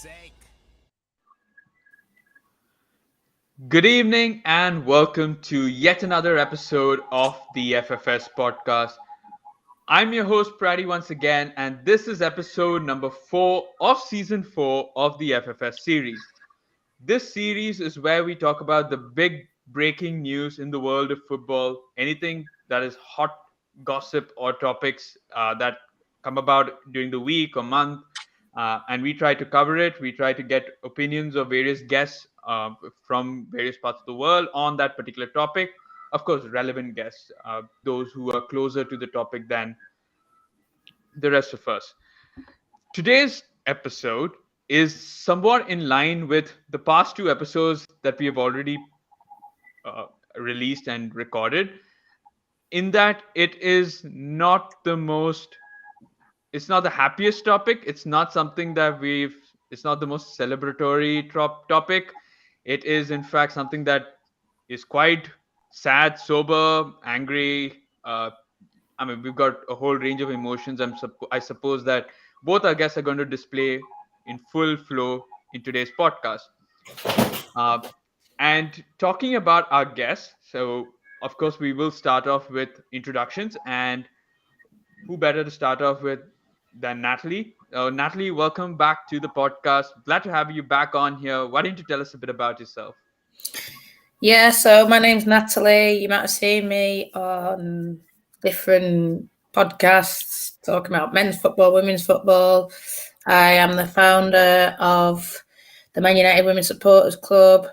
sake. Good evening and welcome to yet another episode of the FFS podcast. I'm your host Prati once again, and this is episode number 4 of season 4 of the FFS series. This series is where we talk about the big breaking news in the world of football, anything that is hot gossip or topics that come about during the week or month. And we try to cover it. We try to get opinions of various guests from various parts of the world on that particular topic. Of course, relevant guests, those who are closer to the topic than the rest of us. Today's episode is somewhat in line with the past two episodes that we have already uh, released and recorded, in that it's not the happiest topic. It's not something that it's not the most celebratory topic. It is, in fact, something that is quite sad, sober, angry. I mean, we've got a whole range of emotions. I suppose that both our guests are going to display in full flow in today's podcast. Uh, and talking about our guests, so of course we will start off with introductions, and who better to start off with than Natalie? Natalie, welcome back to the podcast. Glad to have you back on here. Why don't you tell us a bit about yourself? Yeah, so my name's Natalie. You might have seen me on different podcasts talking about men's football, women's football. I am the founder of the Man United Women's Supporters Club.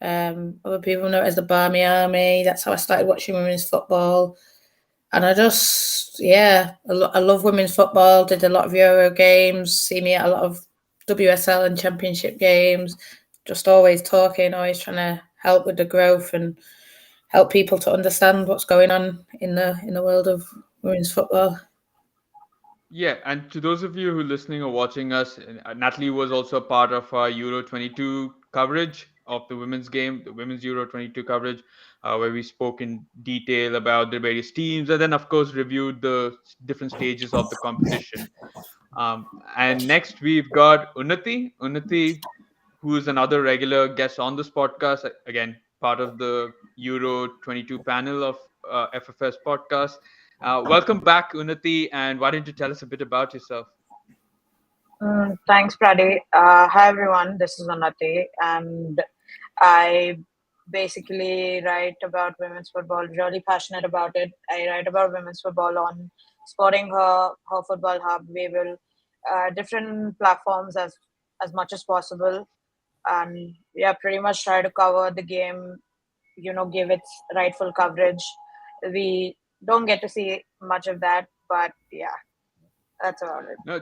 Other people know it as the Barmy Army. That's how I started watching women's football. And I love women's football. Did a lot of Euro games, see me at a lot of WSL and Championship games. Just always talking, always trying to help with the growth and help people to understand what's going on in the world of women's football. Yeah, and to those of you who are listening or watching us, Natalie was also a part of our Euro 22 coverage of the women's game, the women's Euro 22 coverage, where we spoke in detail about the various teams and then, of course, reviewed the different stages of the competition. And next, we've got Unnati. Unnati, who is another regular guest on this podcast, again, part of the Euro 22 panel of FFS podcast. Welcome back, Unnati, and why don't you tell us a bit about yourself? Thanks, Pradi. Hi, everyone. This is Unnati, and I basically write about women's football. Really passionate about it. I write about women's football on Sporting Her Football Hub. We will different platforms as much as possible, and yeah, pretty much try to cover the game. Give its rightful coverage. We don't get to see much of that, but yeah, that's about it. No,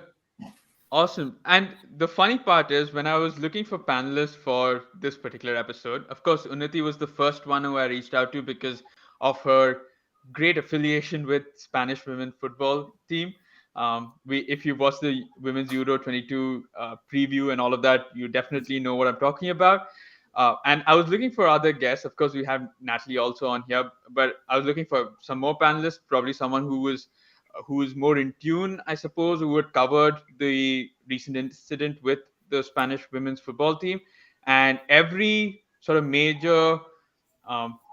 awesome. And the funny part is, when I was looking for panelists for this particular episode, of course, Unnati was the first one who I reached out to because of her great affiliation with Spanish women football team. If you watch the Women's Euro 22 preview and all of that, you definitely know what I'm talking about. And I was looking for other guests. Of course, we have Natalie also on here, but I was looking for some more panelists, probably someone who is more in tune, I suppose, who had covered the recent incident with the Spanish women's football team. And every sort of major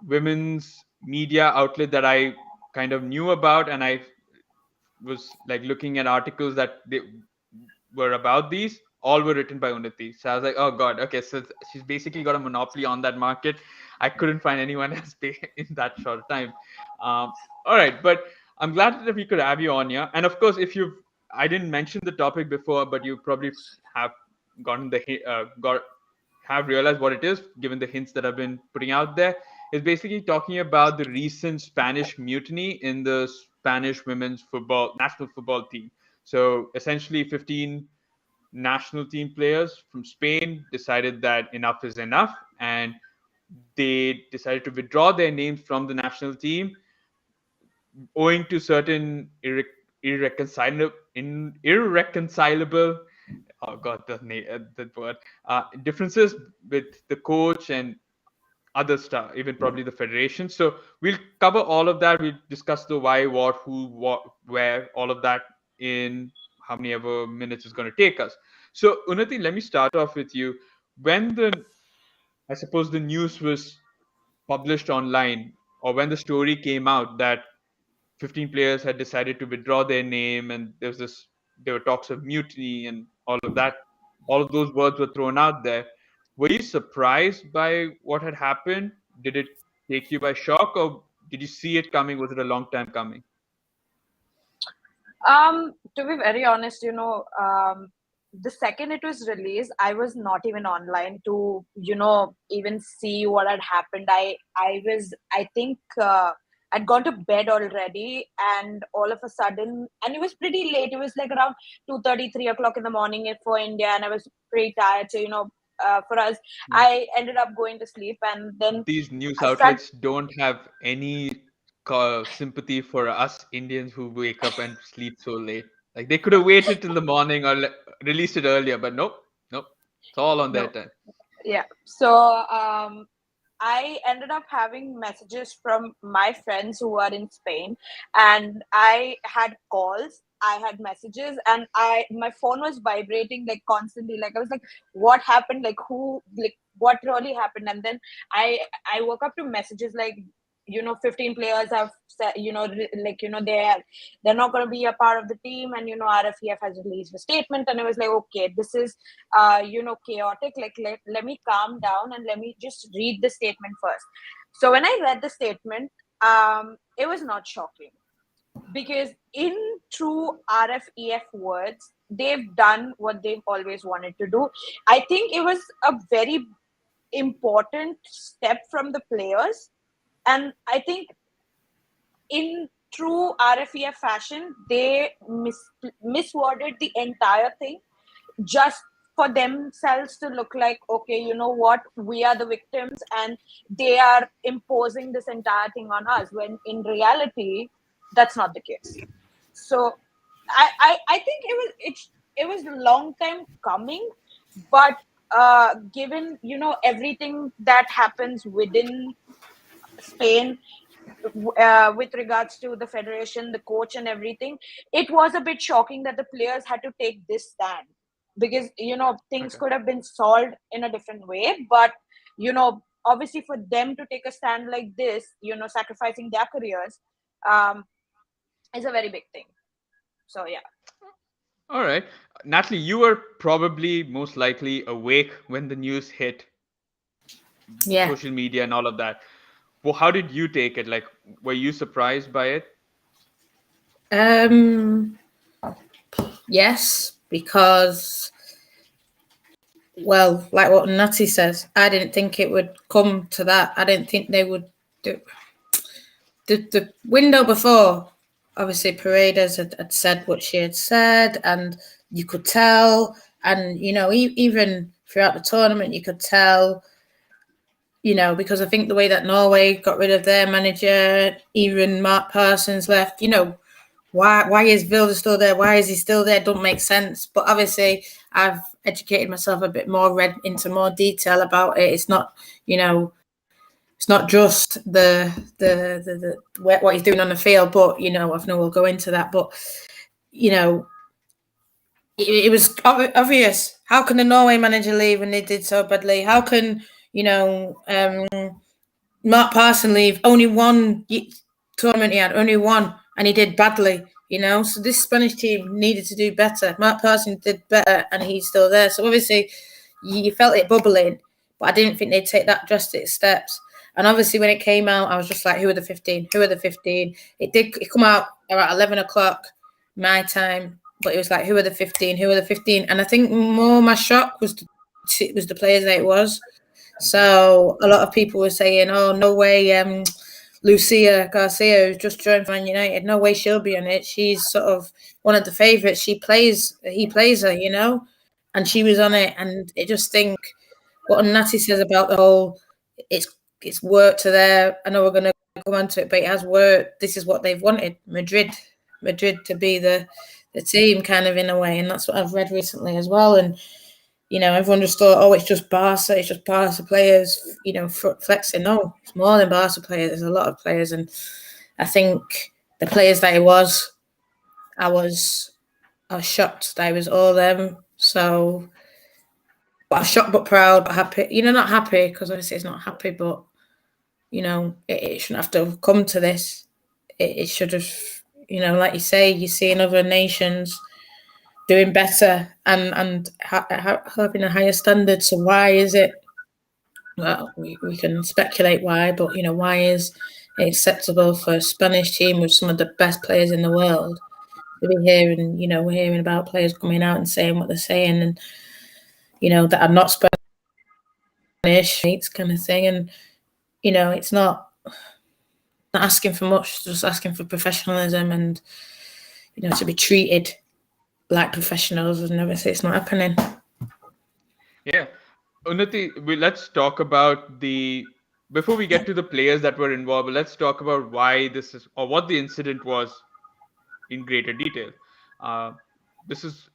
women's media outlet that I kind of knew about, and I was like looking at articles that they were about these, all were written by Unnati. So I was like, oh god, okay, so she's basically got a monopoly on that market. I couldn't find anyone else in that short time. All right, but I'm glad that we could have you on here. And of course, I didn't mention the topic before, but you probably have gotten have realized what it is, given the hints that I've been putting out there. Is basically talking about the recent Spanish mutiny in the Spanish women's football national football team. So essentially, 15 national team players from Spain decided that enough is enough, and they decided to withdraw their names from the national team, owing to certain irreconcilable oh god that word differences with the coach and other stuff, even probably the federation. So we'll cover all of that. We'll discuss the why, what, who, what, where, all of that in how many ever minutes is going to take us. So, Unnati, let me start off with you. When I suppose the news was published online, or when the story came out that 15 players had decided to withdraw their name, and there were talks of mutiny and all of that, all of those words were thrown out there. Were you surprised by what had happened? Did it take you by shock, or did you see it coming? Was it a long time coming? To be very honest, the second it was released, I was not even online to, even see what had happened. I think, I'd gone to bed already, and all of a sudden, and it was pretty late. It was like around 2:30, 3 o'clock in the morning for India, and I was pretty tired. So, for us, I ended up going to sleep, and then These news I started. outlets don't have any sympathy for us Indians who wake up and sleep so late. Like they could have waited till the morning or released it earlier, but nope, nope. It's all on their No, time. yeah. So, I ended up having messages from my friends who are in Spain, and I had calls, I had messages, and my phone was vibrating like constantly. Like I was like, what happened? Like who? Like what really happened? And then I woke up to messages like, 15 players have said, they're not going to be a part of the team, and RFEF has released a statement, and it was like, okay, this is chaotic. Like let me calm down and let me just read the statement first. So when I read the statement, it was not shocking, because in true RFEF words, they've done what they've always wanted to do. I think it was a very important step from the players, and I think in true RFEF fashion, they misworded the entire thing just for themselves to look like, okay, you know what, we are the victims and they are imposing this entire thing on us, when in reality that's not the case. So I think it was a long time coming, but given everything that happens within Spain, with regards to the federation, the coach, and everything, it was a bit shocking that the players had to take this stand, because things Okay. could have been solved in a different way. But obviously, for them to take a stand like this, sacrificing their careers, is a very big thing. So yeah. All right. Natalie, you were probably most likely awake when the news hit Yeah. social media and all of that. Well, how did you take it? Like, were you surprised by it? Yes, because, well, like what Natty says, I didn't think it would come to that. I didn't think they would do the window before. Obviously, Paredes had said what she had said, and you could tell. And even throughout the tournament, you could tell. Because I think the way that Norway got rid of their manager, even Mark Parsons left. Why is Vilde still there? Why is he still there? Don't make sense. But obviously, I've educated myself a bit more, read into more detail about it. It's not, it's not just the what he's doing on the field, but I know we'll go into that. But it was obvious. How can the Norway manager leave when they did so badly? How can Mark Parson leave? Only one tournament he had, only one, and he did badly. So this Spanish team needed to do better. Mark Parson did better, and he's still there. So obviously, you felt it bubbling, but I didn't think they'd take that drastic steps. And obviously, when it came out, I was just like, "Who are the 15? Who are the 15?" It come out about 11 o'clock my time, but it was like, "Who are the 15? Who are the 15?" And I think more my shock was the players that it was. So a lot of people were saying, "Oh, no way, Lucia Garcia, who's just joined Man United, no way she'll be on it. She's sort of one of the favourites. He plays her, and she was on it. And I just think what Unnati says about the whole, it's worked to their. I know we're going to come on to it, but it has worked. This is what they've wanted, Madrid to be the team, kind of in a way, and that's what I've read recently as well. And everyone just thought, oh, it's just Barca players, flexing. No, it's more than Barca players. There's a lot of players. And I think the players that it was, I was shocked that it was all them. So, but shocked but proud, but happy. Not happy because obviously it's not happy, but it shouldn't have to come to this. It should have, like you say, you see in other nations doing better and having a higher standard. So why is it? Well, we can speculate why, but why is it acceptable for a Spanish team with some of the best players in the world to be hearing, we're hearing about players coming out and saying what they're saying, and that are not Spanish, kind of thing, and it's not asking for much, just asking for professionalism and to be treated like professionals, and obviously it's not happening. Yeah. Unnati, let's talk about before we get to the players that were involved, let's talk about why this is, or what the incident was in greater detail. This is,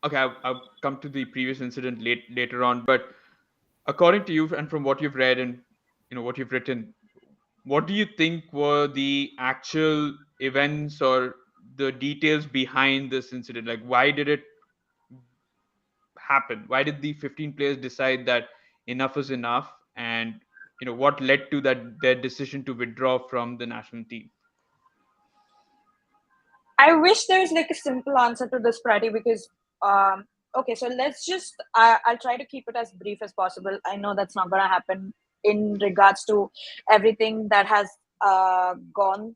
okay, I'll come to the previous incident later on, but according to you and from what you've read and what you've written, what do you think were the actual events or the details behind this incident? Like, why did it happen? Why did the 15 players decide that enough is enough? And what led to their decision to withdraw from the national team? I wish there's like a simple answer to this, Prati, because okay, so let's just I'll try to keep it as brief as possible. I know that's not going to happen in regards to everything that has gone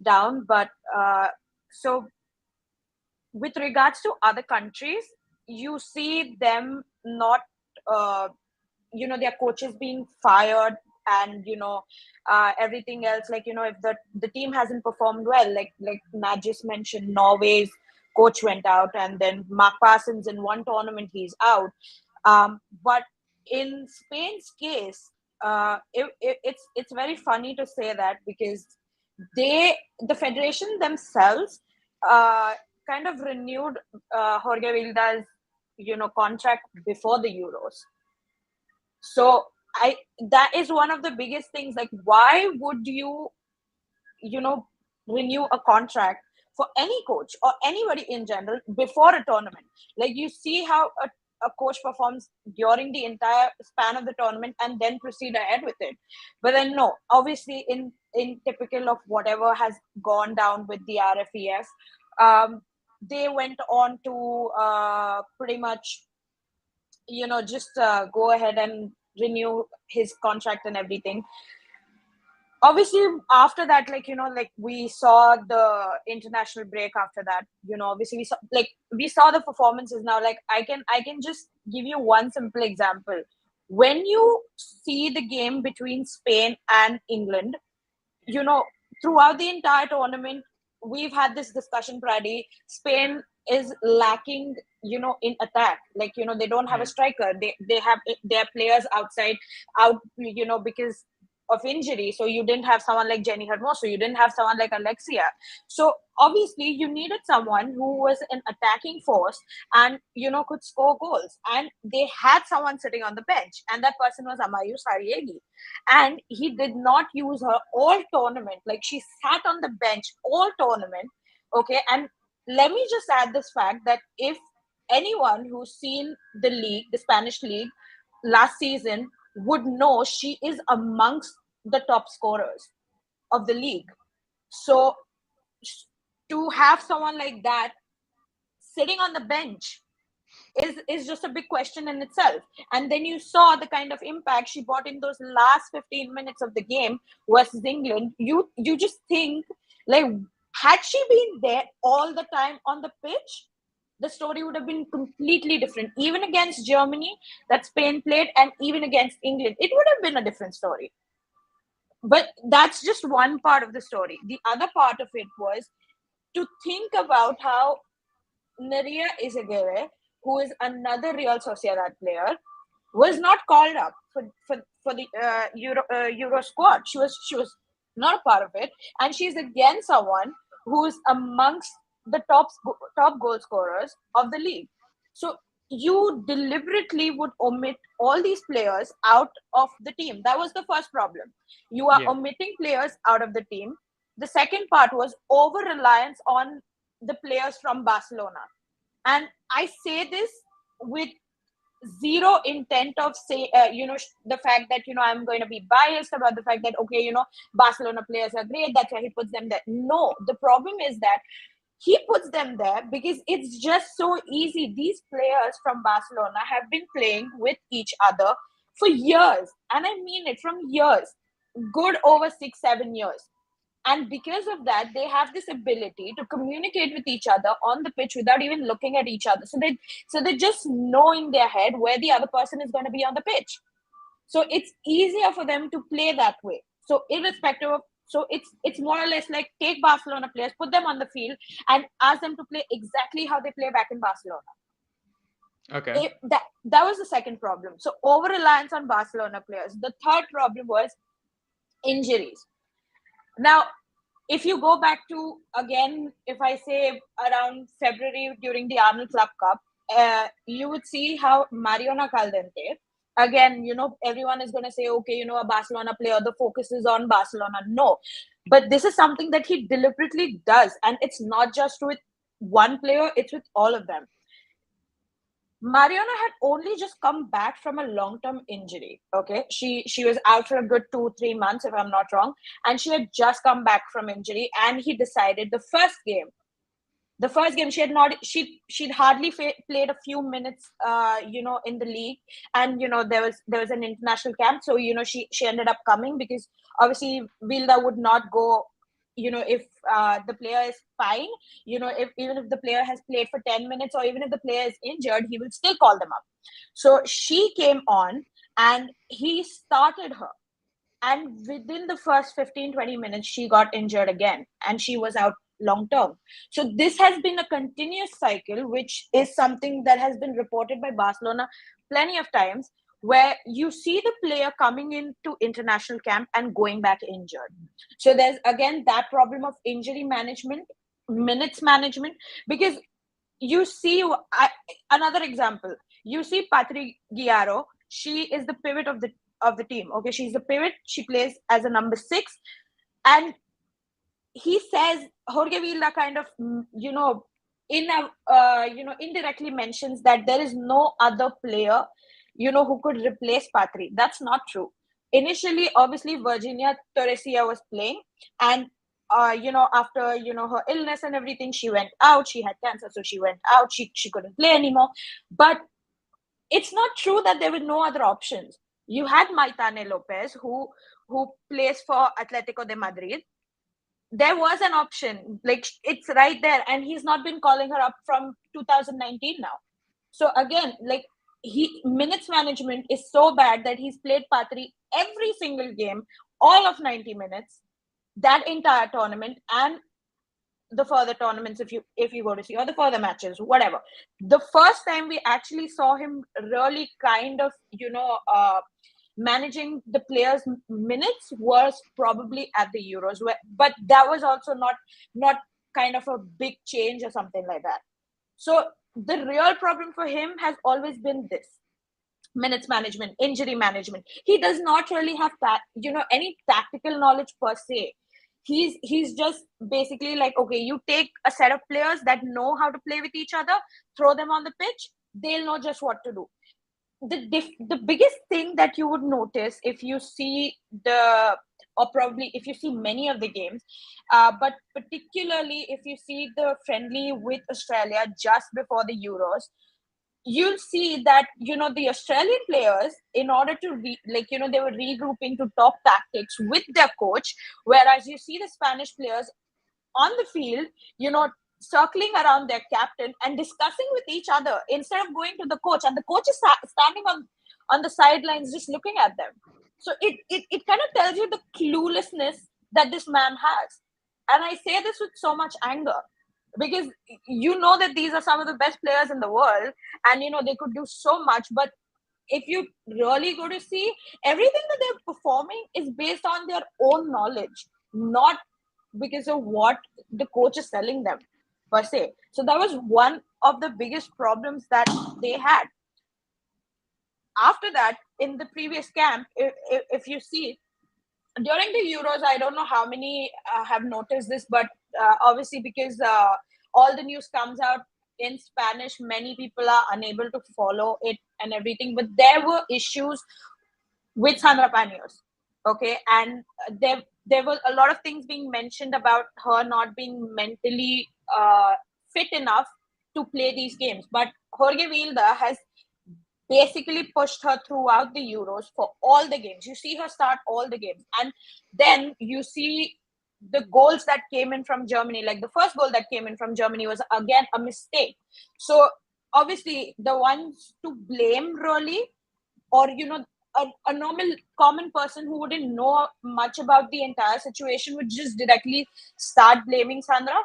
down, but so with regards to other countries, you see them not their coaches being fired, and everything else, like if the team hasn't performed well, like Nat just mentioned, Norway's coach went out, and then Mark Parsons in one tournament he's out, but in Spain's case, it's very funny to say that, because the federation themselves kind of renewed Jorge Vilda's contract before the Euros. So that is one of the biggest things. Like, why would you renew a contract for any coach or anybody in general before a tournament? Like, you see how a coach performs during the entire span of the tournament and then proceed ahead with it. But then no, obviously in typical of whatever has gone down with the RFEF, they went on to pretty much just go ahead and renew his contract and everything. Obviously after that, like we saw the international break after that, obviously we saw the performances. Now, like I can just give you one simple example. When you see the game between Spain and England, throughout the entire tournament, we've had this discussion, Pradi. Spain is lacking, in attack. Like, they don't have a striker. They have their players out, because of injury. So you didn't have someone like Jenny Hermoso. You didn't have someone like Alexia. So obviously you needed someone who was an attacking force and, could score goals. And they had someone sitting on the bench, and that person was Amayu Sariegi. And he did not use her all tournament. Like, she sat on the bench all tournament. Okay. And let me just add this fact that if anyone who's seen the league, the Spanish league last season, would know she is amongst the top scorers of the league. So to have someone like that sitting on the bench is just a big question in itself. And then you saw the kind of impact she brought in those last 15 minutes of the game versus England. You just think, like, had she been there all the time on the pitch, the story would have been completely different. Even against Germany that Spain played, and even against England, it would have been a different story. But that's just one part of the story. The other part of it was to think about how Nerea Izaguirre, who is another Real Sociedad player, was not called up for the Euro squad. She was not a part of it, and she's again someone who's amongst the top goal scorers of the league. So you deliberately would omit all these players out of the team. That was the first problem. You are omitting players out of the team. The second part was over-reliance on the players from Barcelona. And I say this with zero intent of say, the fact that, I'm going to be biased about the fact that, okay, Barcelona players are great, that's why he puts them there. No, the problem is that he puts them there because it's just so easy. These players from Barcelona have been playing with each other for years, and I mean it, from years, good over 6-7 years. And because of that, they have this ability to communicate with each other on the pitch without even looking at each other. So they just know in their head where the other person is going to be on the pitch. So it's easier for them to play that way. So irrespective of, so it's more or less like, take Barcelona players, put them on the field, and ask them to play exactly how they play back in Barcelona. Okay. That was the second problem. So over reliance on Barcelona players. The third problem was injuries. Now, if you go back to, again, if I say around February during the Arnold Club Cup, you would see how Mariona Caldente, again, everyone is going to say, okay, a Barcelona player, the focus is on Barcelona. No, but this is something that he deliberately does. And it's not just with one player, it's with all of them. Mariona had only just come back from a long-term injury. Okay, she was out for a good 2-3 months, if I'm not wrong, and she had just come back from injury. And he decided the first game she had not, she'd hardly played a few minutes, in the league, and there was an international camp, so she ended up coming because obviously Vilda would not go. If the player is fine, even if the player has played for 10 minutes or even if the player is injured, he will still call them up. So she came on and he started her. And within the first 15-20 minutes, she got injured again and she was out long term. So this has been a continuous cycle, which is something that has been reported by Barcelona plenty of times, where you see the player coming into international camp and going back injured. So there's again that problem of injury management, minutes management, because you see, another example, you see Patri Guiaro, she is the pivot of the team. Okay, she's the pivot, she plays as a number 6, and he says, Jorge Vilde kind of, indirectly mentions that there is no other player, who could replace Patri. That's not true. Initially, obviously, Virginia Torresia was playing, and after her illness and everything, she went out. She had cancer, so she went out. She couldn't play anymore. But it's not true that there were no other options. You had Maitane Lopez, who plays for Atletico de Madrid. There was an option, like it's right there, and he's not been calling her up from 2019 now. So again, like, minutes management is so bad that he's played Patri every single game, all of 90 minutes, that entire tournament, and the further tournaments, if you go to see, or the further matches, whatever. The first time we actually saw him really kind of managing the players' minutes was probably at the Euros, but that was also not kind of a big change or something like that. So the real problem for him has always been this: minutes management, injury management. He does not really have any tactical knowledge per se. He's just basically like, okay, you take a set of players that know how to play with each other, throw them on the pitch, they'll know just what to do. The biggest thing that you would notice if you see probably if you see many of the games, but particularly if you see the friendly with Australia just before the Euros, you'll see that the Australian players, in order to they were regrouping to talk tactics with their coach, whereas you see the Spanish players on the field circling around their captain and discussing with each other instead of going to the coach, and the coach is standing on the sidelines just looking at them. So it kind of tells you the cluelessness that this man has. And I say this with so much anger, because that these are some of the best players in the world, and they could do so much, but if you really go to see, everything that they're performing is based on their own knowledge, not because of what the coach is telling them per se. So that was one of the biggest problems that they had. After that, in the previous camp, if you see, during the Euros, I don't know how many have noticed this, but obviously because all the news comes out in Spanish, many people are unable to follow it and everything, but there were issues with Sandra Panios. Okay, and there were a lot of things being mentioned about her not being mentally fit enough to play these games. But Jorge Vilde has basically pushed her throughout the Euros for all the games. You see her start all the games, and then you see the goals that came in from Germany. Like the first goal that came in from Germany was again a mistake. So obviously the ones to blame really, or a normal common person who wouldn't know much about the entire situation would just directly start blaming Sandra.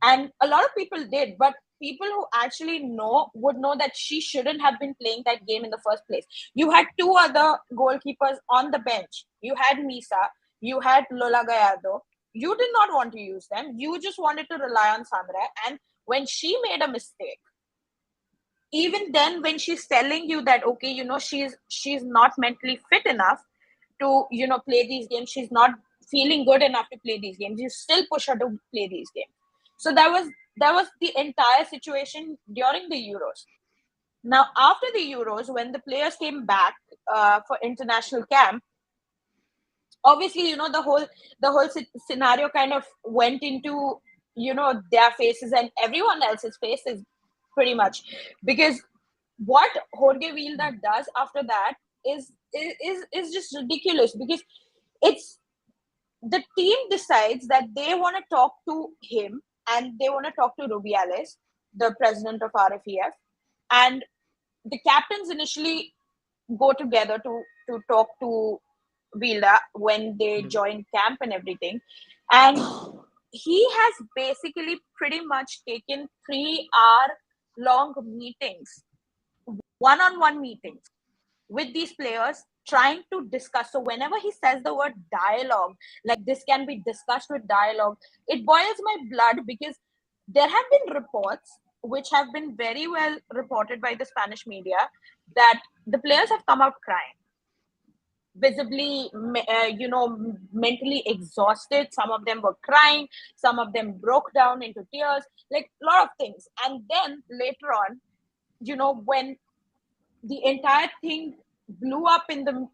And a lot of people did, but people who actually know would know that she shouldn't have been playing that game in the first place. You had two other goalkeepers on the bench. You had Misa, you had Lola Gallardo. You did not want to use them. You just wanted to rely on Sandra. And when she made a mistake, even then when she's telling you that, okay, she's not mentally fit enough to play these games, she's not feeling good enough to play these games, you still push her to play these games. So that was the entire situation during the Euros. Now after the Euros, when the players came back for international camp, obviously the whole scenario kind of went into their faces and everyone else's faces pretty much, because what Jorge Vilde does after that is just ridiculous, because it's the team decides that they want to talk to him and they want to talk to Rubiales, the president of RFEF, and the captains initially go together to talk to Vilde when they join camp and everything, and he has basically pretty much taken 3-hour long meetings, one-on-one meetings with these players, trying to discuss. So whenever he says the word dialogue, like this can be discussed with dialogue, it boils my blood, because there have been reports which have been very well reported by the Spanish media that the players have come out crying, visibly mentally exhausted. Some of them were crying, some of them broke down into tears, like a lot of things. And then later on, when the entire thing blew up in the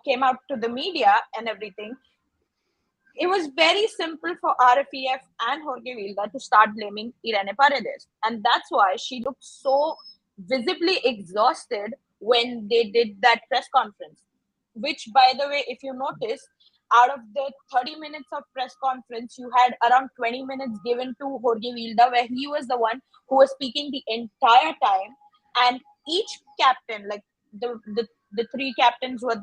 came out to the media and everything, it was very simple for RFEF and Jorge Vilde to start blaming Irene Paredes, and that's why she looked so visibly exhausted when they did that press conference, which, by the way, if you notice, out of the 30 minutes of press conference, you had around 20 minutes given to Jorge Vilde, where he was the one who was speaking the entire time. And each captain, like the three captains were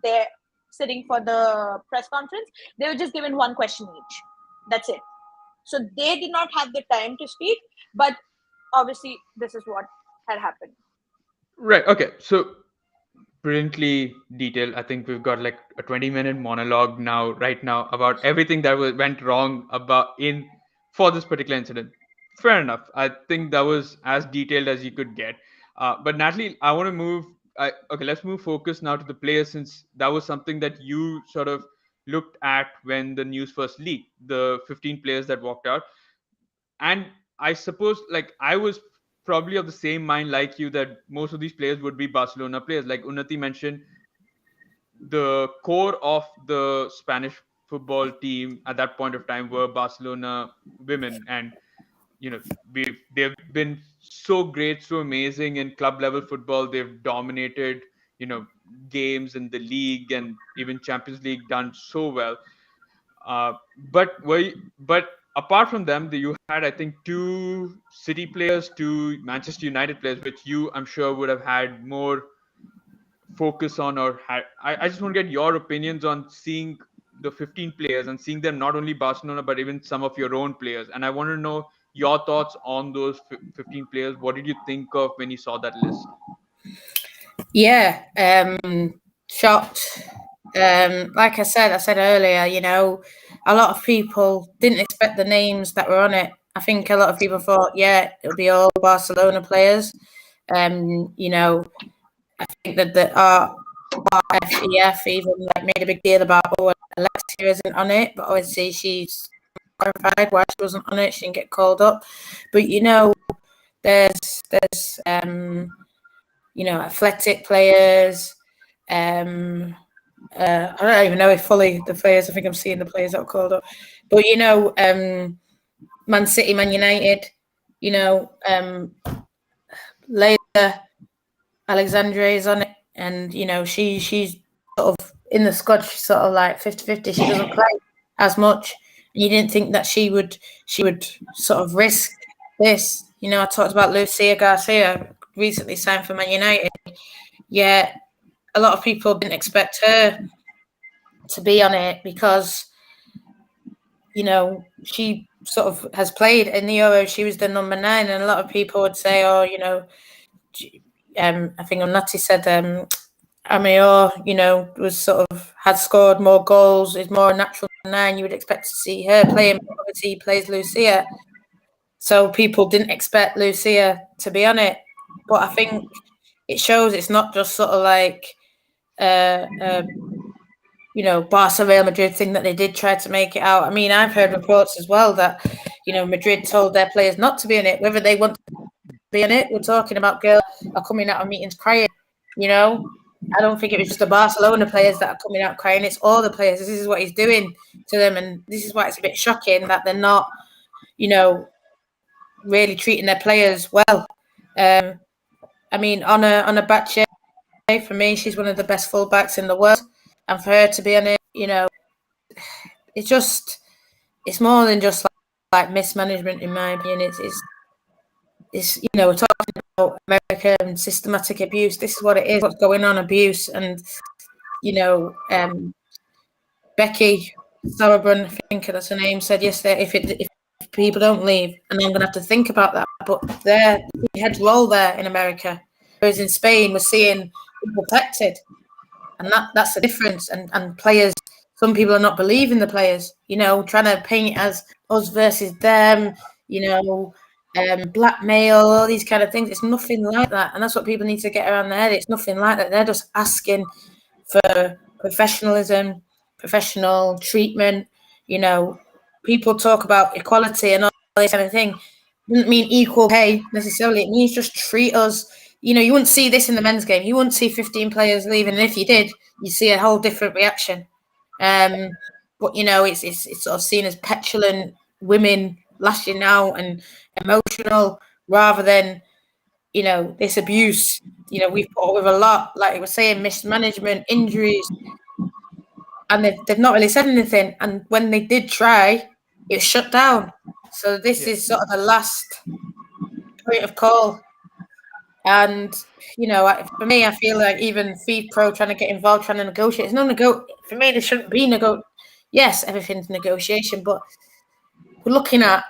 there sitting for the press conference, they were just given one question each. That's it. So they did not have the time to speak, but obviously this is what had happened. Right. Okay. So brilliantly detailed. I think we've got like a 20-minute monologue right now about everything that went wrong for this particular incident. Fair enough. I think that was as detailed as you could get. But Natalie, I want to let's move focus now to the players, since that was something that you sort of looked at when the news first leaked, the 15 players that walked out. And I suppose, like, I was probably of the same mind like you, that most of these players would be Barcelona players. Like Unnati mentioned, the core of the Spanish football team at that point of time were Barcelona women, and they've been so great, so amazing in club level football. They've dominated games in the league and even Champions League, done so well. But apart from them, you had, I think, 2 City players, 2 Manchester United players, which I'm sure would have had more focus on, or I just want to get your opinions on seeing the 15 players and seeing them, not only Barcelona but even some of your own players. And I want to know your thoughts on those 15 players. What did you think of when you saw that list? Yeah, shocked. Like I said earlier, a lot of people didn't expect the names that were on it. I think a lot of people thought, yeah, it'll be all Barcelona players. I think that our RFEF even made a big deal about, Alexia isn't on it, but obviously she's clarified why she wasn't on it. She didn't get called up. But There's athletic players. I don't even know if fully the players. I think I'm seeing the players that are called up, but Man City, Man United. Leila Alexandre is on it, and she's sort of in the squad. She's sort of like 50-50. She doesn't play as much, and you didn't think that she would sort of risk this. I talked about Lucia Garcia recently signed for Man United. Yeah, a lot of people didn't expect her to be on it because she sort of has played in the Euros. She was the number 9, and a lot of people would say, "Oh, I think Unnati said Amior, was sort of had scored more goals, is more a natural 9. You would expect to see her playing. Obviously, plays Lucia, so people didn't expect Lucia to be on it. But I think it shows it's not just sort of like Barca Real Madrid thing that they did try to make it out. I mean, I've heard reports as well that Madrid told their players not to be in it, whether they want to be in it. We're talking about girls are coming out of meetings crying. I don't think it was just the Barcelona players that are coming out crying. It's all the players. This is what he's doing to them, and this is why it's a bit shocking that they're not, really treating their players well. I mean, on a Batche, for me, she's one of the best fullbacks in the world, and for her to be on it, it's more than just like mismanagement, in my opinion. It's we're talking about America and systematic abuse. This is what it is. What's going on? Abuse. And Becky Sauerbrunn, I think that's her name, said yesterday, if people don't leave, and I'm going to have to think about that. But their head roll there in America, whereas in Spain we're seeing people protected, and that's the difference. And players, some people are not believing the players. Trying to paint it as us versus them. Blackmail, all these kind of things. It's nothing like that, and that's what people need to get around their head. It's nothing like that. They're just asking for professionalism, professional treatment. People talk about equality and all this kind of thing. It doesn't mean equal pay necessarily. It means just treat us. You wouldn't see this in the men's game. You wouldn't see 15 players leaving, and if you did, you'd see a whole different reaction. But it's sort of seen as petulant women lashing out and emotional rather than this abuse. We've put up with a lot, like I was saying, mismanagement, injuries, and they've not really said anything. And when they did try, it was shut down. So this is sort of the last point of call. And for me, I feel like even FIFPro trying to get involved, trying to negotiate. It's no for me. There shouldn't be Yes, everything's negotiation, but we're looking at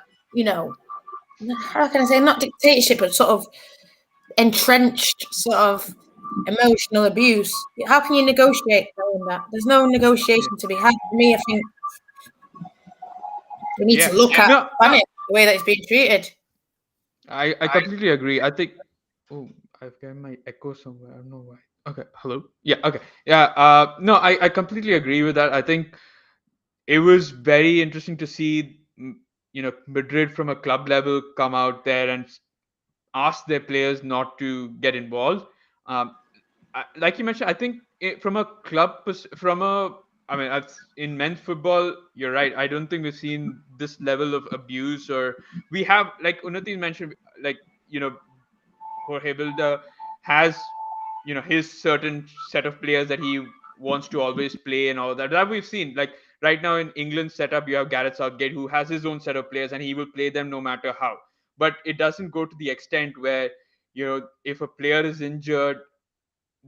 how can I say, not dictatorship, but sort of entrenched sort of emotional abuse. How can you negotiate on that? There's no negotiation to be had. For me, I think we need to look at the way that it's being treated. I completely agree. I think. Oh, I've got my echo somewhere. I don't know why. Okay. Hello. Yeah. Okay. Yeah. No, I completely agree with that. I think it was very interesting to see, Madrid from a club level come out there and ask their players not to get involved. Like you mentioned, I think from a club, in men's football, you're right. I don't think we've seen this level of abuse, or we have, like Unnati mentioned, like, Jorge Vilde has, his certain set of players that he wants to always play and all that. That we've seen. Like right now in England's setup, you have Gareth Southgate, who has his own set of players and he will play them no matter how. But it doesn't go to the extent where, if a player is injured,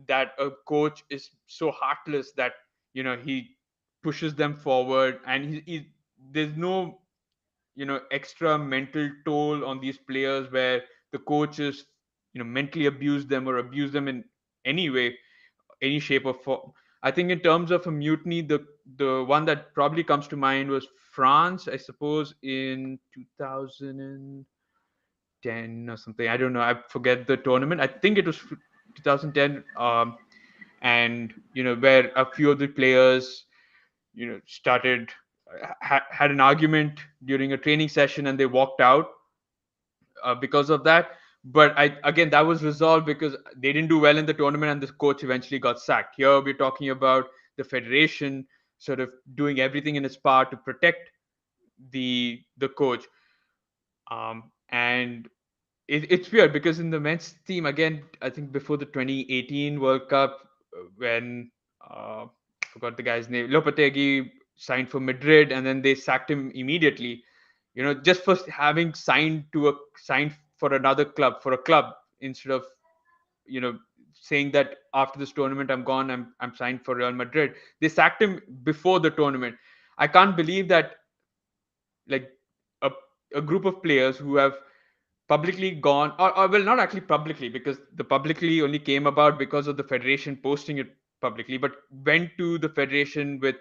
that a coach is so heartless that, he pushes them forward, and there's no, extra mental toll on these players where the coaches, mentally abuse them or abuse them in any way, any shape or form. I think in terms of a mutiny, the one that probably comes to mind was France, I suppose, in 2010 or something. I don't know. I forget the tournament. I think it was 2010. And where a few of the players, started had an argument during a training session and they walked out because of that. But again, that was resolved because they didn't do well in the tournament and the coach eventually got sacked. Here we're talking about the federation sort of doing everything in its power to protect the coach. And it's weird because in the men's team, again, I think before the 2018 World Cup, when I forgot the guy's name, Lopetegui signed for Madrid, and then they sacked him immediately. Just for having signed for another club, for a club, instead of you know saying that after this tournament I'm gone, I'm signed for Real Madrid. They sacked him before the tournament. I can't believe that, like, a, a group of players who have publicly gone, or well, not actually publicly, because the publicly only came about because of the federation posting it publicly, but went to the federation with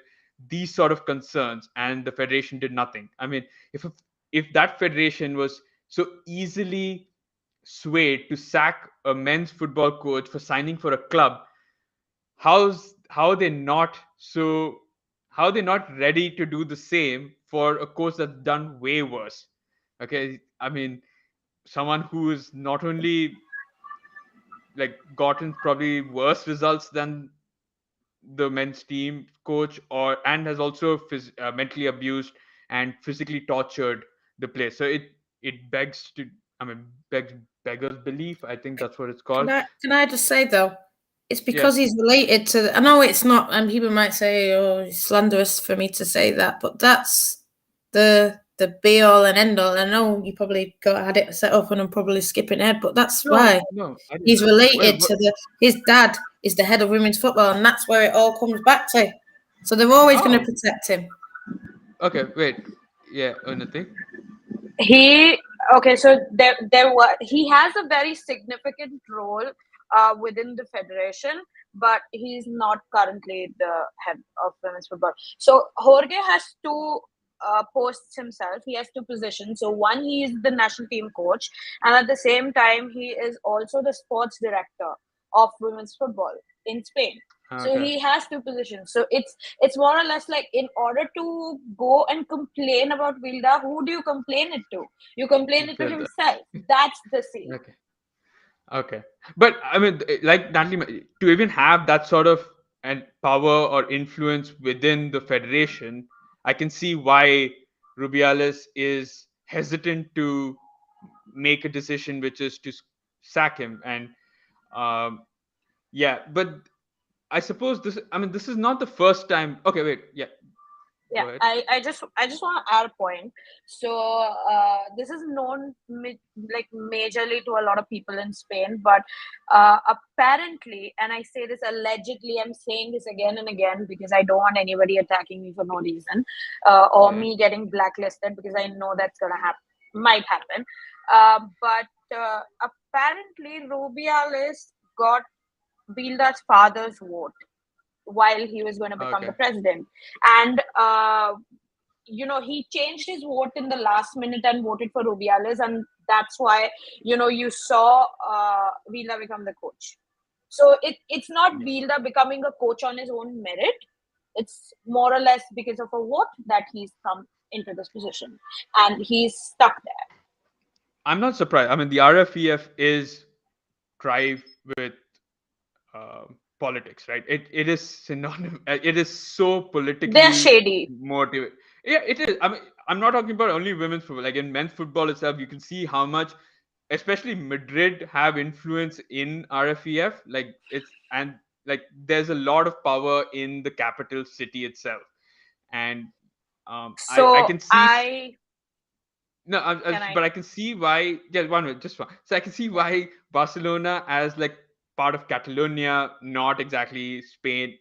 these sort of concerns, and the federation did nothing. I mean, if that federation was so easily swayed to sack a men's football coach for signing for a club, how are they not so how are they not ready to do the same for a coach that's done way worse? Okay, I mean, someone who is not only like gotten probably worse results than the men's team coach, or and has also mentally abused and physically tortured the players. So it begs to, I mean, beggars belief, I think that's what it's called. Can I just say though, it's Yeah. because he's related to. I know it's not, and people might say, "Oh, it's slanderous for me to say that," but that's the be all and end all. I know you probably had it set up and I'm probably skipping ahead, but that's why No, I didn't he's know. related to his dad is the head of women's football, and that's where it all comes back to. So they're always going to protect him. Okay, wait. Yeah, Unnati. So he has a very significant role within the federation, but he's not currently the head of women's football. So Jorge has two posts himself. He has two positions. So one, he is the national team coach, and at the same time he is also the sports director of women's football in Spain. So Okay. he has two positions. So it's more or less like, in order to go and complain about Vilda, who do you complain it to? You complain it to Vilda. himself. That's the scene. Okay. But I mean, like Natalie, to even have that sort of and power or influence within the federation, I can see why Rubiales is hesitant to make a decision, which is to sack him. And yeah, but I suppose this is not the first time. Okay, wait. Yeah, Yeah, go ahead. I just want to add a point. So this is known like majorly to a lot of people in Spain, but apparently, and I say this allegedly, I'm saying this again and again because I don't want anybody attacking me for no reason, or Yeah. me getting blacklisted, because I know that's gonna happen, might happen. But apparently Rubiales got Bilda's father's vote while he was going to become Okay. the president, and he changed his vote in the last minute and voted for Rubiales, and that's why you saw Vilda become the coach. So it's not Yeah. Vilda becoming a coach on his own merit. It's more or less because of a vote that he's come into this position, and he's stuck there. I'm not surprised. I mean, the RFEF is drive with politics, right? It is synonym. It is so They're politically shady. motivated. Yeah, it is. I mean, I'm not talking about only women's football. Like in men's football itself, you can see how much, especially Madrid, have influence in RFEF. Like it's and like there's a lot of power in the capital city itself, and I So can see. No, can I but I can see why. Yeah, one minute, just one. So I can see why Barcelona, as like part of Catalonia, not exactly Spain,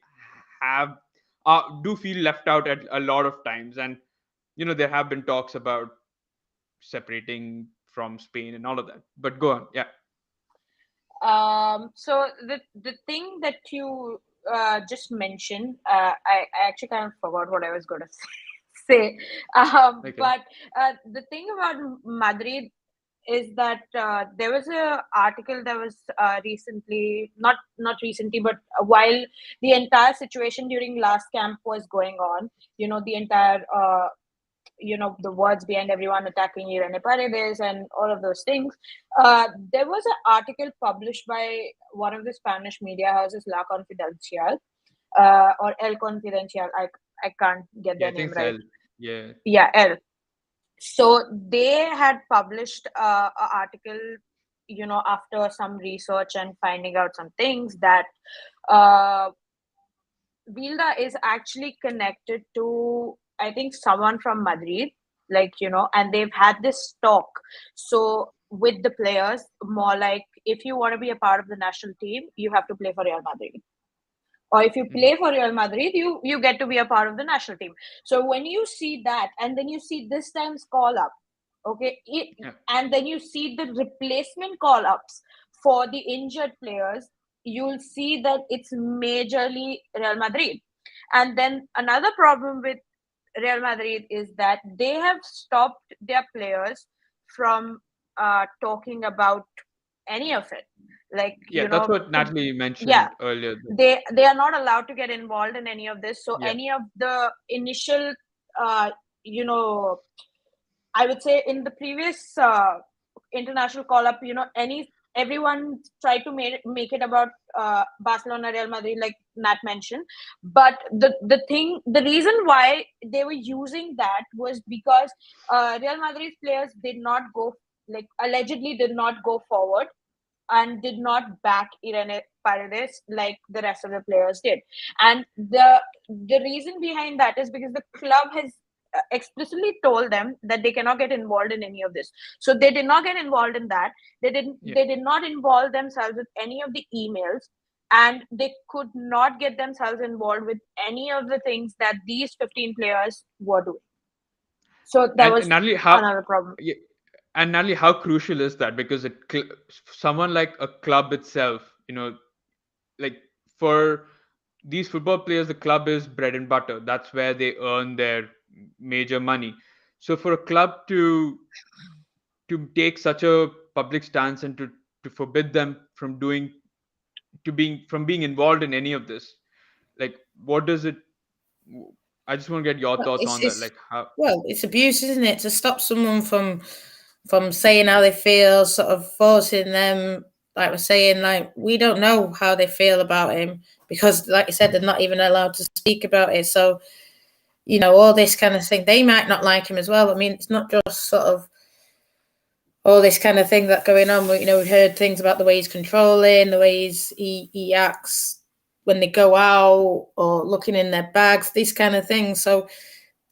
have do feel left out at a lot of times, and there have been talks about separating from Spain and all of that. But go on, yeah. So the thing that you just mentioned, I actually kind of forgot what I was going to say. Okay, But the thing about Madrid is that there was a article that was recently, not recently, but while the entire situation during last camp was going on, the entire the words behind everyone attacking Irene Paredes and all of those things. There was an article published by one of the Spanish media houses, La Confidencial, or El Confidencial. I can't get Yeah, their I think name it's right. L. Yeah. Yeah, El. So they had published an article, after some research and finding out some things that uh, Vilda is actually connected to, I think, someone from Madrid, and they've had this talk. So with the players, more like, if you want to be a part of the national team, you have to play for Real Madrid. Or if you Mhm. play for Real Madrid, you get to be a part of the national team. So when you see that, and then you see this time's call up, okay, Yeah. and then you see the replacement call ups for the injured players, you'll see that it's majorly Real Madrid. And then another problem with Real Madrid is that they have stopped their players from talking about any of it. Like, Yeah, that's what Natalie yeah, mentioned earlier. they are not allowed to get involved in any of this. So Yeah. any of the initial, uh, you know, I would say in the previous international call up, everyone tried to make it about Barcelona, Real Madrid, like Nat mentioned. But the reason why they were using that was because Real Madrid players did not go, like, allegedly did not go forward and did not back Irene Paredes like the rest of the players did. And the reason behind that is because the club has explicitly told them that they cannot get involved in any of this. So they did not get involved in that. Yeah. They did not involve themselves with any of the emails, and they could not get themselves involved with any of the things that these 15 players were doing. So that And was Natalie, another problem. yeah, and Natalie, how crucial is that? Because someone like a club itself, like for these football players, the club is bread and butter. That's where they earn their major money. So for a club to take such a public stance and to forbid them from being involved in any of this, like, what does it? I just want to get your Well, thoughts it's, on that. it's Like how? well, it's abuse, isn't it? To stop someone from saying how they feel, sort of forcing them, like we're saying, like, we don't know how they feel about him because, like you said, they're not even allowed to speak about it. So, all this kind of thing, they might not like him as well. I mean, it's not just sort of all this kind of thing that's going on. We heard things about the way he's controlling, the way he acts when they go out or looking in their bags, these kind of things. So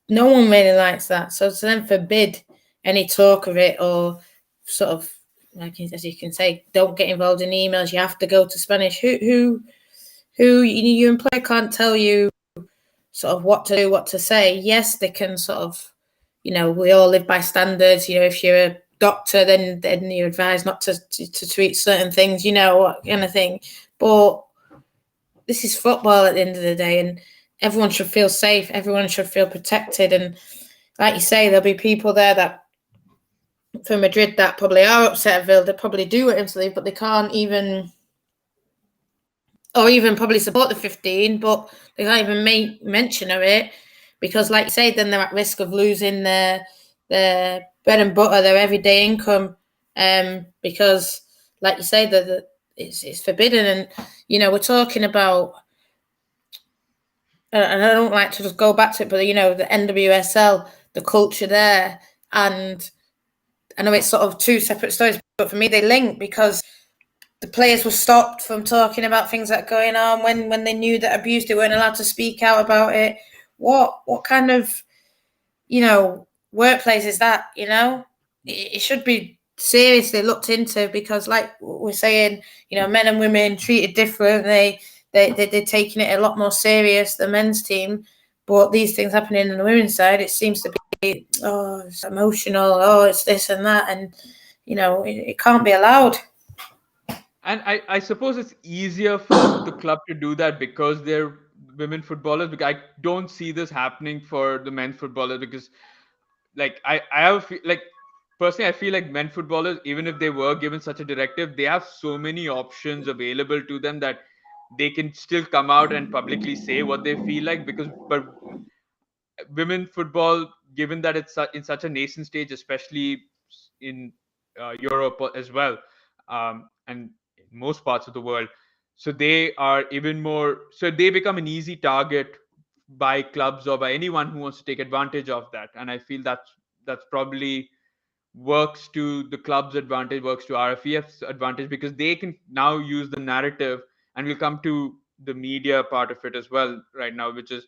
no one really likes that. So to then forbid any talk of it, or sort of, like, as you can say, don't get involved in emails, you have to go to Spanish. Who your employer can't tell you sort of what to do, what to say. Yes, they can sort of, we all live by standards. If you're a doctor, then you're advised not to treat certain things, what kind of thing. But this is football at the end of the day, and everyone should feel safe. Everyone should feel protected. And like you say, there'll be people there that from Madrid that probably are upset at Vilde, probably do want him to leave, but they can't even, or even probably support the 15, but they can't even make mention of it because, like you say, then they're at risk of losing their bread and butter, their everyday income, because, like you say, that it's forbidden. And we're talking about, and I don't like to just go back to it, but the NWSL, the culture there, and I know it's sort of two separate stories, but for me they link because the players were stopped from talking about things that are going on when they knew that abuse, they weren't allowed to speak out about it. What kind of workplace is that? It should be seriously looked into because, like we're saying, men and women treated differently. They're taking it a lot more serious, the men's team. But these things happening on the women's side, it seems to be, it's emotional, it's this and that, and it can't be allowed. And I suppose it's easier for the club to do that because they're women footballers. Because I don't see this happening for the men footballers because, like, I have like personally, I feel like men footballers, even if they were given such a directive, they have so many options available to them that they can still come out and publicly say what they feel like. But women football, given that it's in such a nascent stage, especially in Europe as well, and in most parts of the world. So they are even more. So they become an easy target by clubs or by anyone who wants to take advantage of that. And I feel that's probably works to the club's advantage, works to RFEF's advantage, because they can now use the narrative, and we'll come to the media part of it as well right now, which is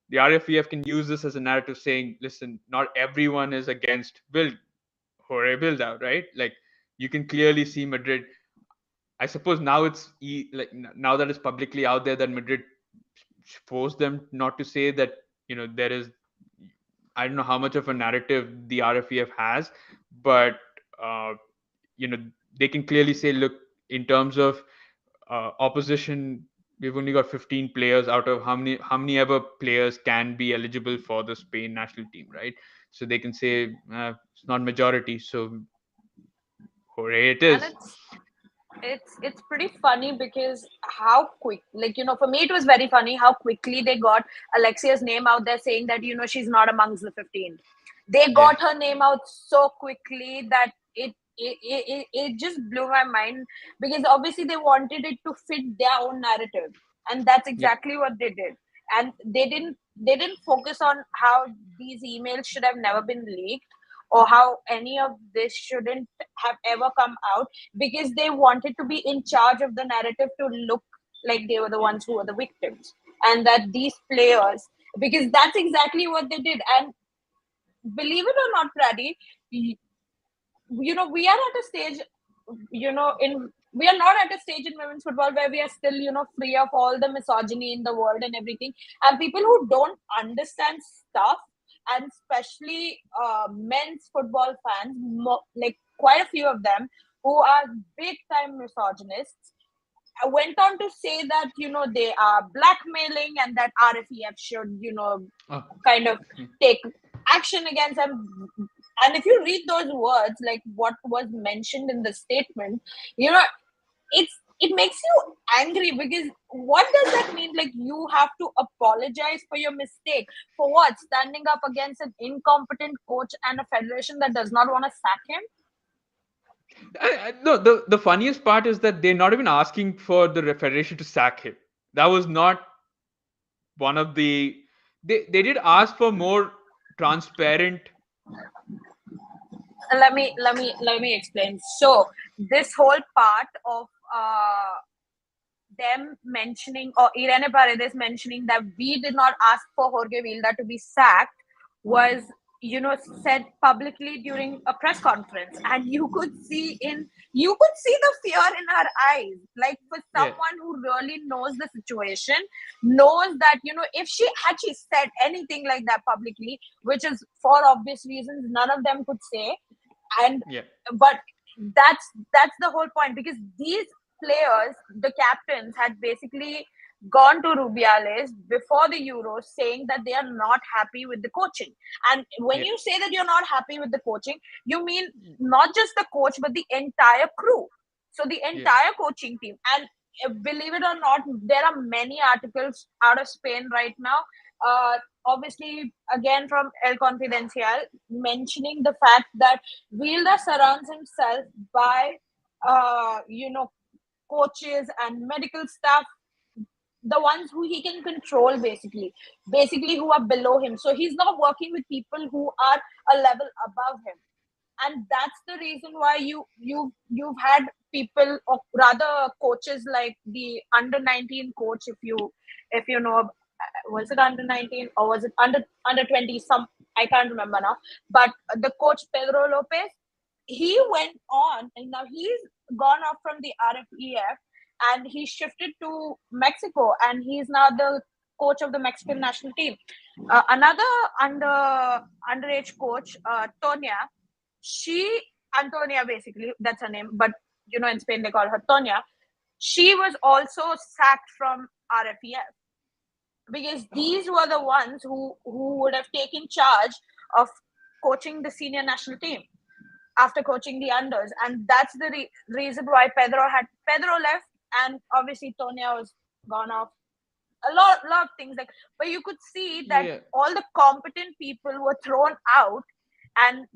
the RFEF can use this as a narrative saying, listen, not everyone is against Jorge Vilde, right? Like, you can clearly see Madrid. I suppose now like now that it's publicly out there that Madrid forced them not to say that, there is, I don't know how much of a narrative the RFEF has, but uh, you know they can clearly say, look, in terms of opposition, we've only got 15 players out of how many ever players can be eligible for the Spain national team, right? So they can say it's not majority, so hooray it And is. it's pretty funny because how quick, like, for me it was very funny how quickly they got Alexia's name out there saying that she's not amongst the 15. They Yeah, got her name out so quickly that it just blew my mind, because obviously they wanted it to fit their own narrative, and that's yeah, exactly what they did. And they didn't focus on how these emails should have never been leaked, or how any of this shouldn't have ever come out, because they wanted to be in charge of the narrative to look like they were the ones who were the victims, and that these players, because that's exactly what they did. And believe it or not, Pradi, we are at a stage, in we are not at a stage in women's football where we are still, free of all the misogyny in the world and everything. And people who don't understand stuff, and especially men's football fans, like quite a few of them who are big time misogynists, went on to say that they are blackmailing, and that RFEF should oh, kind of take action against them. And if you read those words, like what was mentioned in the statement, it makes you angry, because what does that mean? Like, you have to apologize for your mistake for what? Standing up against an incompetent coach and a federation that does not want to sack him? no, the funniest part is that they're not even asking for the federation to sack him. That was not one of the. They did ask for more transparent. Let me explain. So this whole part of them mentioning, or Irene Paredes mentioning, that we did not ask for Jorge Vilda to be sacked was, said publicly during a press conference, and you could see the fear in her eyes. Like, for Yeah, someone who really knows the situation, knows that if she said anything like that publicly, which is for obvious reasons none of them could say. And yeah, but that's the whole point, because these players, the captains, had basically gone to Rubiales before the Euros saying that they are not happy with the coaching. And when yeah, you say that you're not happy with the coaching, you mean not just the coach but the entire crew. So the yeah. entire coaching team. And believe it or not, there are many articles out of Spain right now, obviously again from El Confidencial, mentioning the fact that Wilder surrounds himself by coaches and medical staff, the ones who he can control, basically who are below him. So he's not working with people who are a level above him. And that's the reason why you've had people, or rather coaches, like the under 19 coach, if you know, was it under 19 or was it under 20, some, I can't remember now. But the coach Pedro Lopez, he went on, and now he's gone off from the RFEF, and he shifted to Mexico, and he's now the coach of the Mexican national team. Another underage coach, Tonya, she Antonia, basically that's her name, but in Spain they call her Tonya. She was also sacked from RFEF, because these were the ones who would have taken charge of coaching the senior national team after coaching the unders. And that's the reason why Pedro left, and obviously Tonya was gone off lot of things, like, but you could see that all the competent people were thrown out and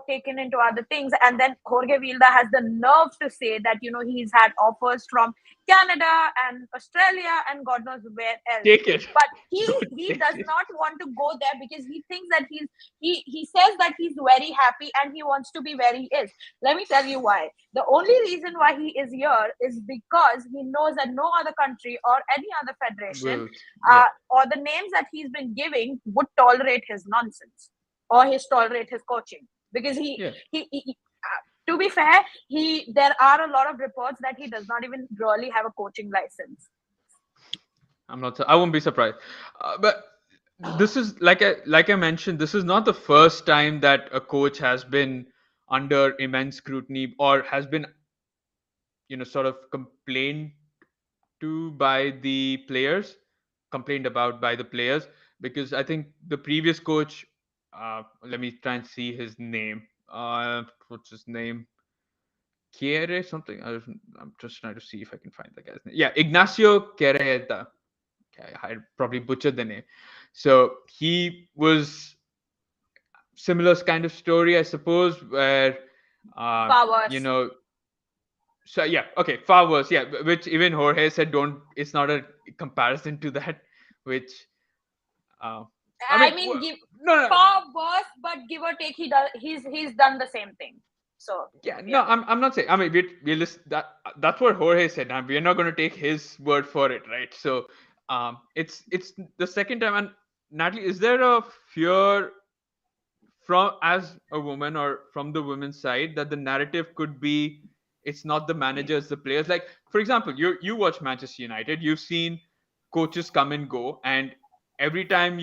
taken into other things. And then Jorge Vilda has the nerve to say that he's had offers from Canada and Australia and God knows where else. Take it. But he does not want to go there because he thinks that he says that he's very happy and he wants to be where he is. Let me tell you why. The only reason why he is here is because he knows that no other country or any other federation or the names that he's been giving would tolerate his nonsense or tolerate his coaching, because he to be fair, there are a lot of reports that he does not even really have a coaching license. I won't be surprised. But this is like I mentioned, this is not the first time that a coach has been under immense scrutiny or has been, sort of complained about by the players. Because I think the previous coach, let me try and see his name. What's his name? Quiere something. I'm just trying to see if I can find the guy's name. Yeah, Ignacio Quereta. Okay, I probably butchered the name. So he was similar kind of story, I suppose, where far worse. So yeah, okay, far worse. Yeah, which even Jorge said, it's not a comparison to that. Which far worse, but give or take, he's done the same thing. So no, I'm not saying. I mean, we that's what Jorge said. Now we're not going to take his word for it, right? So, it's the second time. And Natalie, is there a fear from as a woman or from the women's side that the narrative could be it's not the managers, the players? Like, for example, you watch Manchester United, you've seen coaches come and go, and every time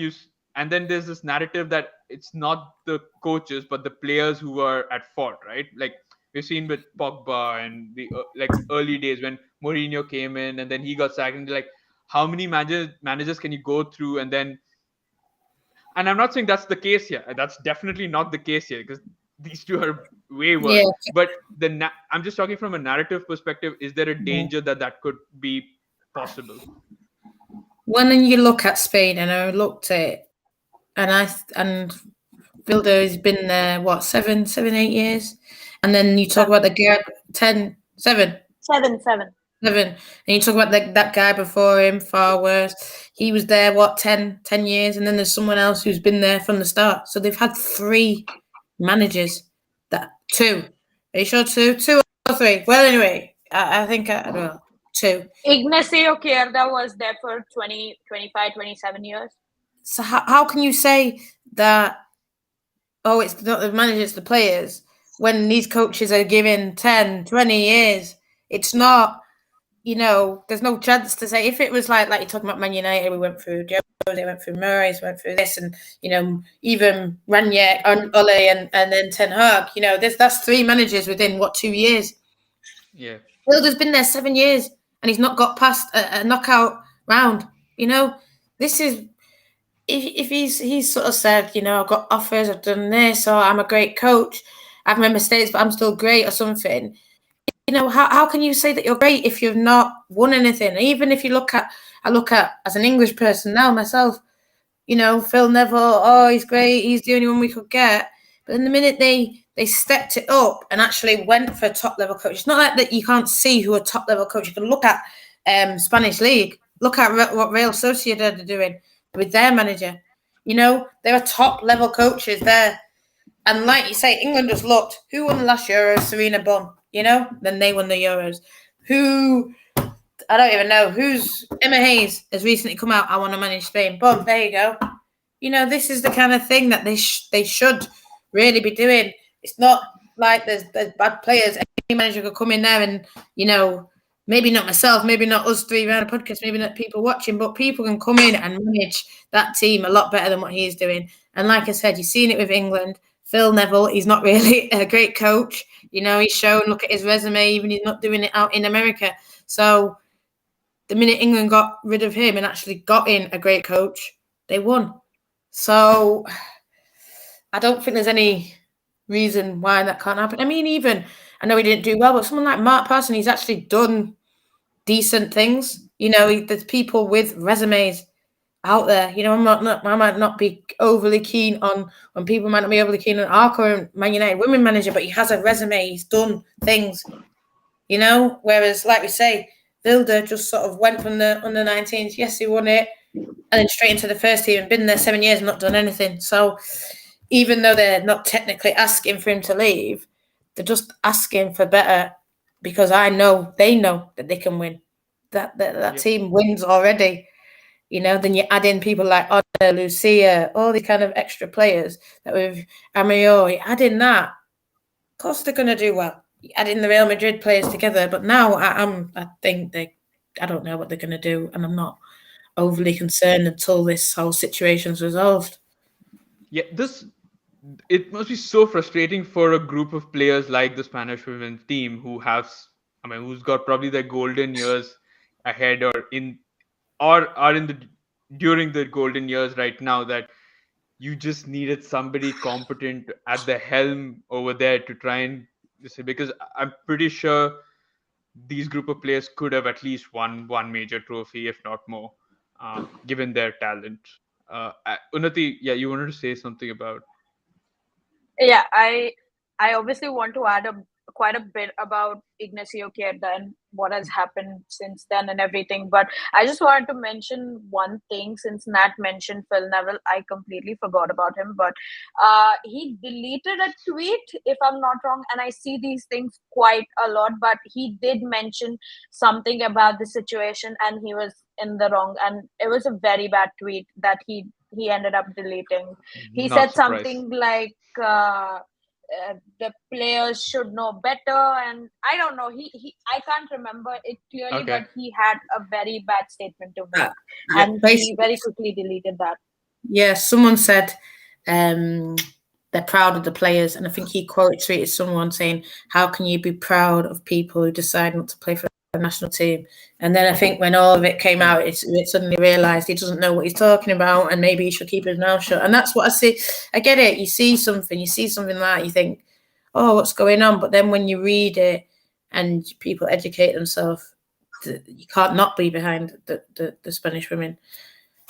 and then there's this narrative that it's not the coaches but the players who are at fault, right? Like we've seen with Pogba and the like early days when Mourinho came in and then he got sacked, and like how many managers can you go through? And I'm not saying that's the case here. That's definitely not the case here, because these two are way worse. Yeah. But I'm just talking from a narrative perspective. Is there a danger that could be possible? When you look at Spain, and I looked at it, and Vilde has been there, what, 7, 8 years? And then you talk about the guy, 7. And you talk about that guy before him, far worse. He was there, what, 10 years? And then there's someone else who's been there from the start. So they've had 3 managers. 2. Are you sure 2? 2 or 3? Well, anyway, I think, I don't know, 2. Ignacio Quereta was there for 20, 25, 27 years. So how can you say that, it's not the managers, it's the players, when these coaches are given 10, 20 years? It's not, there's no chance to say, if it was like you're talking about Man United, we went through Jose, went through Moraes, went through this, and, even Ranieri, Ole, and then Ten Hag, that's 3 managers within, 2 years? Yeah. Wilder's been there 7 years, and he's not got past a knockout round. This is, if he's sort of said, I've got offers, I've done this, or I'm a great coach, I've made mistakes, but I'm still great, or something. How can you say that you're great if you've not won anything? Even if I look at as an English person now myself, Phil Neville, he's great, he's the only one we could get. But in the minute they stepped it up and actually went for a top level coach, it's not like that you can't see who a top level coach. You can look at Spanish League, look at what Real Sociedad are doing with their manager. There are top level coaches there. And like you say, England just looked. Who won the last Euros? Serena Bun. Then they won the Euros. Who, I don't even know. Emma Hayes has recently come out, I want to manage Spain. Boom, there you go. This is the kind of thing that they should really be doing. It's not like there's bad players. Any manager could come in there and, maybe not myself, maybe not us 3 around a podcast, maybe not people watching, but people can come in and manage that team a lot better than what he's doing. And like I said, you've seen it with England. Phil Neville, he's not really a great coach. He's shown, look at his resume, even he's not doing it out in America. So the minute England got rid of him and actually got in a great coach, they won. So I don't think there's any reason why that can't happen. I mean, even, I know he didn't do well, but someone like Mark Parson, he's actually done decent things. There's people with resumes out there. I might not be overly keen on, when people might not be overly keen on our current Man United women manager, but he has a resume. He's done things, whereas, like we say, Vilde just sort of went from the under-19s. Yes, he won it, and then straight into the first team and been there 7 years and not done anything. So even though they're not technically asking for him to leave, they're just asking for better, because they know that they can win. That team wins already. Then you add in people like Oda, Lucia, all these kind of extra players that with Amiot, you add in that, of course they're going to do well. You add in the Real Madrid players together, but now I think I don't know what they're going to do, and I'm not overly concerned until this whole situation's resolved. Yeah, it must be so frustrating for a group of players like the Spanish women's team who's got probably their golden years ahead, or are in the during the golden years right now, that you just needed somebody competent at the helm over there to try and say, because I'm pretty sure these group of players could have at least won one major trophy, if not more, given their talent. Unnati, you wanted to say something about? Yeah, I obviously want to add quite a bit about Ignacio Quierda and what has happened since then and everything. But I just wanted to mention one thing, since Nat mentioned Phil Neville. I completely forgot about him, but he deleted a tweet, if I'm not wrong, and I see these things quite a lot, but he did mention something about the situation and he was in the wrong, and it was a very bad tweet that he ended up deleting. He Not said surprised. something like the players should know better, and I don't know, I can't remember it clearly, Okay. but he had a very bad statement to make, Yeah, and he very quickly deleted that. Yeah, someone said they're proud of the players, and I think he quote-tweeted someone saying, how can you be proud of people who decide not to play for the national team? And then I think when all of it came out, it suddenly realised he doesn't know what he's talking about, and maybe he should keep his mouth shut. And that's what I see. I get it. You see something like that, you think, oh, what's going on? But then when you read it and people educate themselves, you can't not be behind the Spanish women.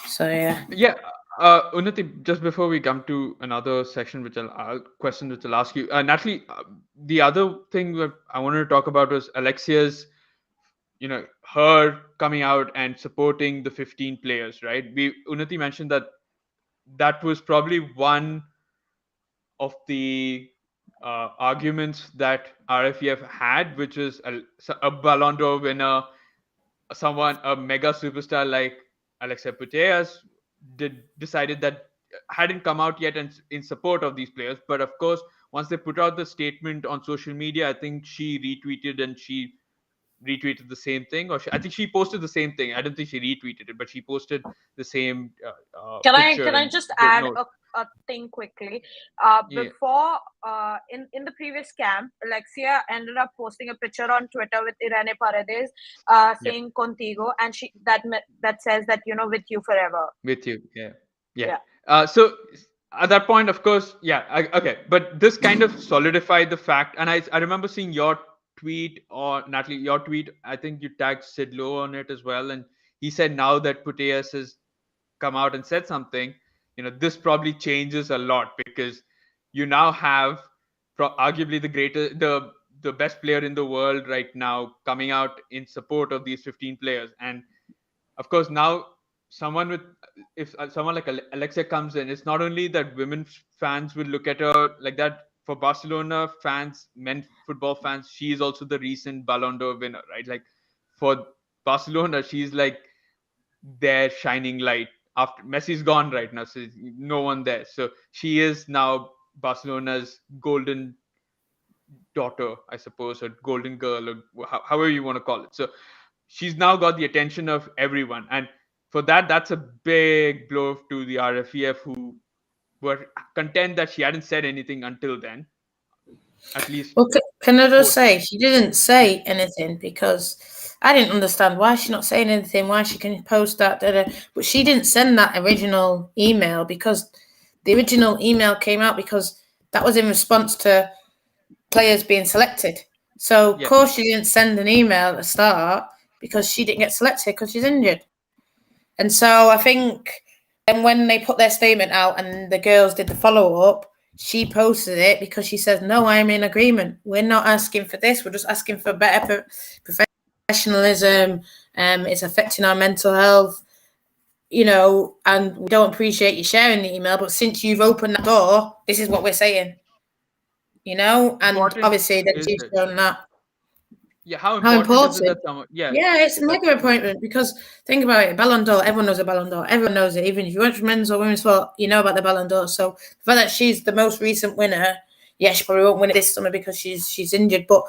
So, yeah. Yeah. Unnati, just before we come to another section, which I'll ask you, Natalie, the other thing that I wanted to talk about was Alexia's, her coming out and supporting the 15 players, right? Unnati mentioned that was probably one of the arguments that RFEF had, which is a Ballon d'Or winner, a mega superstar like Alexia Putellas decided that hadn't come out yet and in support of these players. But of course, once they put out the statement on social media, I think she retweeted the same thing, I think she posted the same thing. I don't think she retweeted it, but she posted the same Can picture. I just add a thing quickly? Before, in the previous camp, Alexia ended up posting a picture on Twitter with Irene Paredes, saying "Contigo," and that says that, with you forever. With you, yeah. So at that point, of course, okay. But this kind of solidified the fact, and I remember seeing your tweet, or Natalie, your tweet. I think you tagged Sid Lowe on it as well, and he said now that Putellas has come out and said something, this probably changes a lot, because you now have arguably the best player in the world right now coming out in support of these 15 players. And of course, now if someone like Alexia comes in, it's not only that women fans will look at her like that. For Barcelona fans, men football fans, she is also the recent Ballon d'Or winner, right? Like, for Barcelona, she's like their shining light. After Messi's gone right now, so no one there. So she is now Barcelona's golden daughter, I suppose, or golden girl, or however you want to call it. So she's now got the attention of everyone, and for that's a big blow to the RFEF, who were content that she hadn't said anything until then. At least. Well, can I just say, she didn't say anything because I didn't understand why she's not saying anything, why she can post that, but she didn't send that original email, because the original email came out because that was in response to players being selected. So, of course, she didn't send an email at the start because she didn't get selected because she's injured. And so I think, and when they put their statement out and the girls did the follow-up, she posted it because she says, no, I'm in agreement. We're not asking for this. We're just asking for better professionalism. It's affecting our mental health, and we don't appreciate you sharing the email. But since you've opened that door, this is what we're saying, and obviously then she's shown that. Yeah, how important is it that someone? Yeah, it's a mega appointment because think about it. Ballon d'Or, everyone knows a Ballon d'Or. Everyone knows it. Even if you watch men's or women's sport, you know about the Ballon d'Or. So the fact that she's the most recent winner, yeah, she probably won't win it this summer because she's injured. But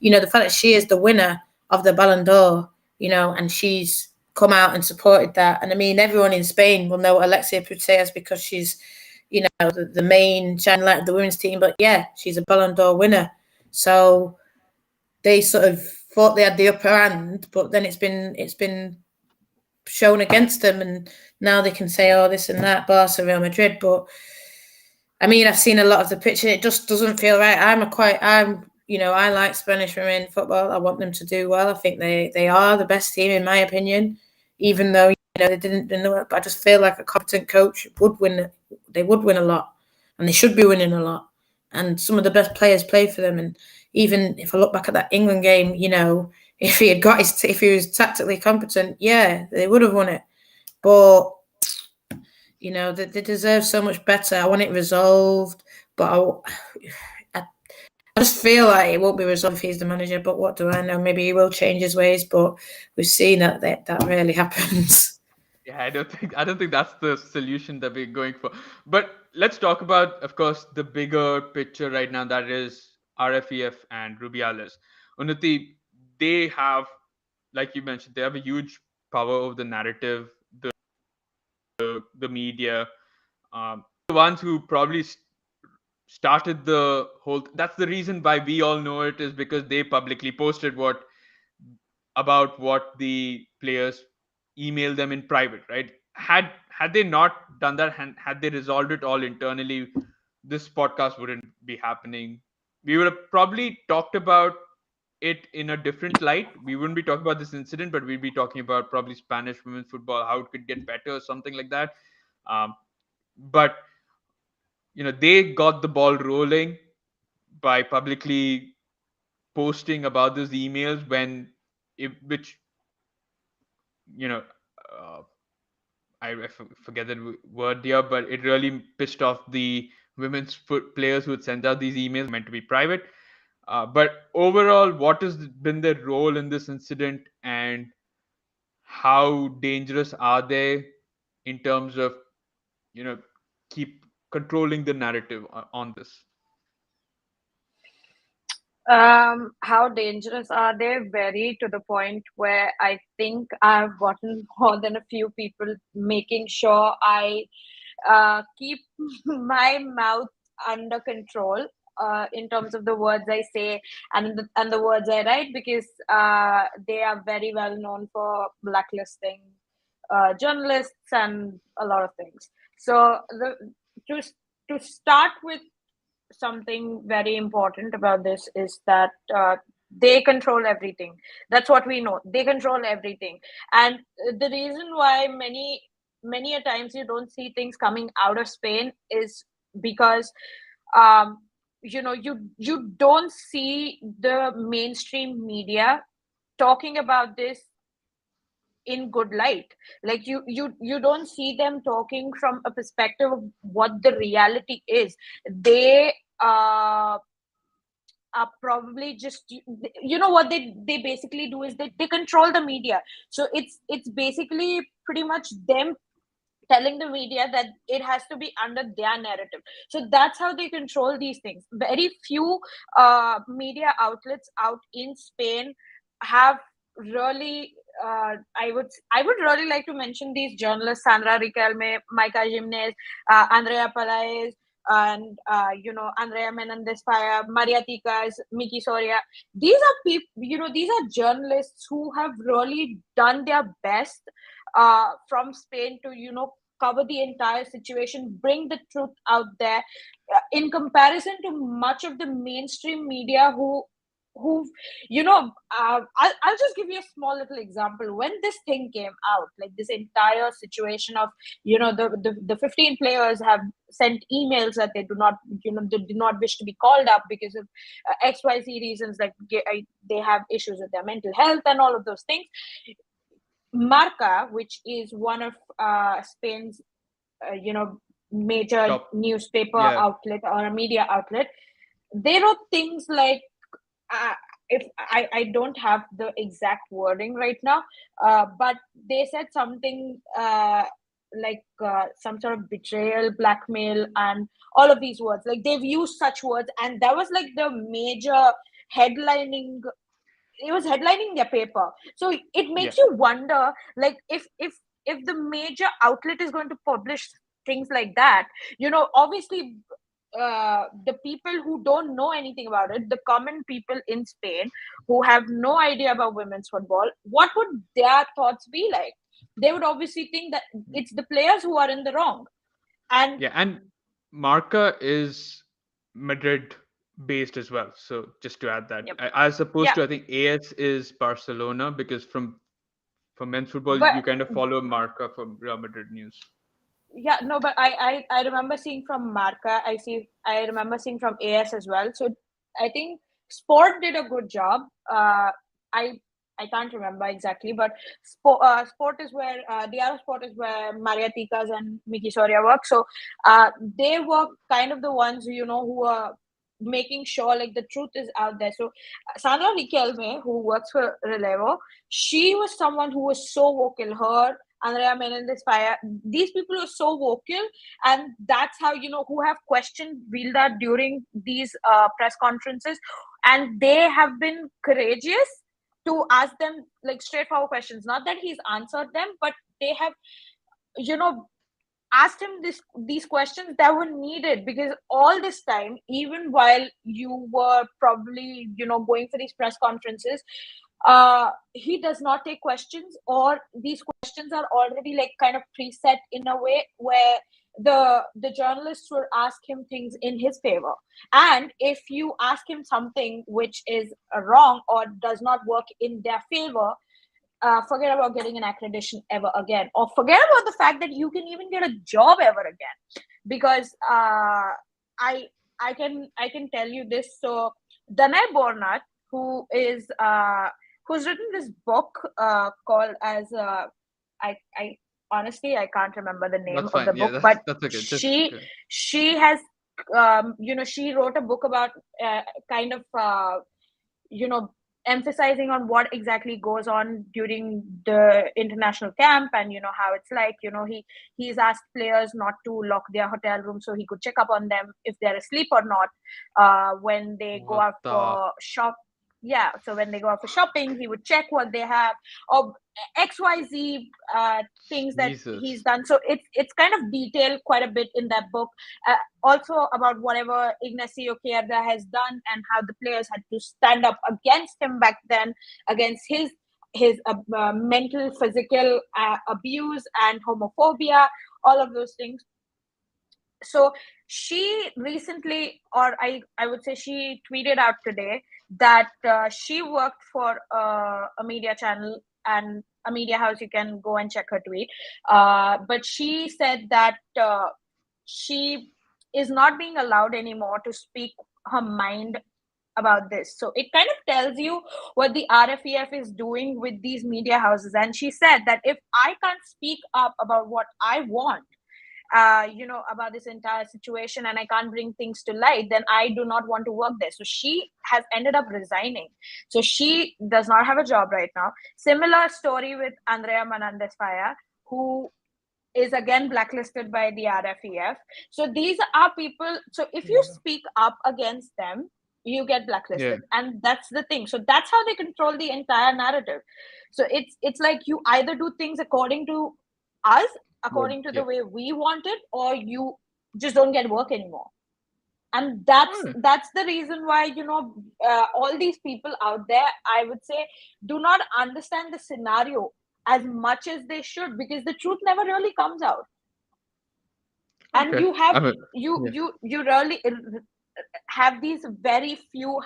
the fact that she is the winner of the Ballon d'Or, and she's come out and supported that. And I mean, everyone in Spain will know Alexia Putellas because she's, the main shining light of the women's team. But yeah, she's a Ballon d'Or winner. So they sort of thought they had the upper hand, but then it's been shown against them, and now they can say, oh, this and that, Barca, Real Madrid. But I mean, I've seen a lot of the picture. It just doesn't feel right. I like Spanish women football. I want them to do well. I think they are the best team in my opinion, even though they didn't do it. But I just feel like a competent coach would win. They would win a lot, and they should be winning a lot. And some of the best players play for them. And even if I look back at that England game, if he was tactically competent, yeah, they would have won it. But they deserve so much better. I want it resolved, but I just feel like it won't be resolved if he's the manager. But what do I know? Maybe he will change his ways. But we've seen that rarely happens. Yeah, I don't think that's the solution that we're going for. But let's talk about, of course, the bigger picture right now, that is RFEF and Rubiales. Unnati, they have, like you mentioned, they have a huge power over the narrative, the media. The ones who probably started the whole. That's the reason why we all know it, is because they publicly posted about what the players email them in private, right? Had they not done that, had they resolved it all internally, this podcast wouldn't be happening. We would have probably talked about it in a different light. We wouldn't be talking about this incident, but we'd be talking about probably Spanish women's football, how it could get better, or something like that. But they got the ball rolling by publicly posting about those emails which I forget the word here, but it really pissed off the women's players who had sent out these emails meant to be private. But overall, what has been their role in this incident, and how dangerous are they in terms of keep controlling the narrative on this? How dangerous are they? Very, to the point where I think I've gotten more than a few people making sure I keep my mouth under control in terms of the words I say and the words I write, because they are very well known for blacklisting journalists and a lot of things. So to start with, something very important about this is that they control everything. That's what we know. They control everything. And the reason why many a times you don't see things coming out of Spain is because you don't see the mainstream media talking about this in good light. Like you don't see them talking from a perspective of what the reality is. They are probably just, what they basically do is they control the media. So it's basically pretty much them telling the media that it has to be under their narrative. So that's how they control these things. Very few media outlets out in Spain have really I would really like to mention these journalists: Sandra Riquelme, Maika Jimenez, Andrea Palaez, and Andrea Menendez Faya, Maria Ticas, Miki Soria. These are people, these are journalists who have really done their best from Spain to cover the entire situation, bring the truth out there, in comparison to much of the mainstream media who who, I'll just give you a small little example. When this thing came out, like this entire situation of, the 15 players have sent emails that they do not, they do not wish to be called up because of XYZ reasons, like they have issues with their mental health and all of those things. Marca, which is one of Spain's, major newspaper outlet or a media outlet, they wrote things like, if I don't have the exact wording right now, but they said something like some sort of betrayal, blackmail, and all of these words. Like they've used such words, and that was like the major headlining. It was headlining their paper. So it makes you wonder, like if the major outlet is going to publish things like that, obviously the people who don't know anything about it, the common people in Spain who have no idea about women's football, what would their thoughts be like? They would obviously think that it's the players who are in the wrong. And and Marca is Madrid based as well. So just to add that, as opposed to, I think AS is Barcelona, because for men's football, you kind of follow Marca from Real Madrid news. Yeah, no, but I remember seeing from Marca. I remember seeing from AS as well. So I think Sport did a good job. I can't remember exactly, but Sport is where Diario Sport is where Maria Tikas and Miki Soria work. So they were kind of the ones who are making sure like the truth is out there. So Sandra Riquelme, who works for Relevo, she was someone who was so vocal. Her, Andrea Menendez Fire, these people are so vocal, and that's how who have questioned Vilda during these press conferences, and they have been courageous to ask them like straightforward questions. Not that he's answered them, but they have asked him these questions that were needed, because all this time, even while you were probably going for these press conferences, he does not take questions, or these questions are already like kind of preset in a way where the journalists will ask him things in his favor. And if you ask him something which is wrong or does not work in their favor, forget about getting an accreditation ever again, or forget about the fact that you can even get a job ever again. Because I can tell you this. So Danai Bornat, who's written this book called as I honestly I can't remember the name of the book, but that's okay. she has she wrote a book about kind of emphasizing on what exactly goes on during the international camp, and how it's like. He's asked players not to lock their hotel room so he could check up on them if they're asleep or not when they go out for so when they go out for shopping, he would check what they have, or XYZ things that he's done. So it's kind of detailed quite a bit in that book, also about whatever Ignacio Quierda has done and how the players had to stand up against him back then, against his mental, physical abuse and homophobia, all of those things. So she recently, or I would say she tweeted out today that she worked for a media channel and a media house. You can go and check her tweet. But she said that she is not being allowed anymore to speak her mind about this. So it kind of tells you what the RFEF is doing with these media houses. And she said that if I can't speak up about what I want, about this entire situation, and I can't bring things to light, then I do not want to work there. So she has ended up resigning. So she does not have a job right now. Similar story with Andrea Menendez Faya, who is again blacklisted by the RFEF. So these are people. So if you speak up against them, you get blacklisted, and that's the thing. So that's how they control the entire narrative. So it's like you either do things according to us, according to the way we want it, or you just don't get work anymore. And that's the reason why all these people out there, I would say, do not understand the scenario as much as they should, because the truth never really comes out. And you you really have these very few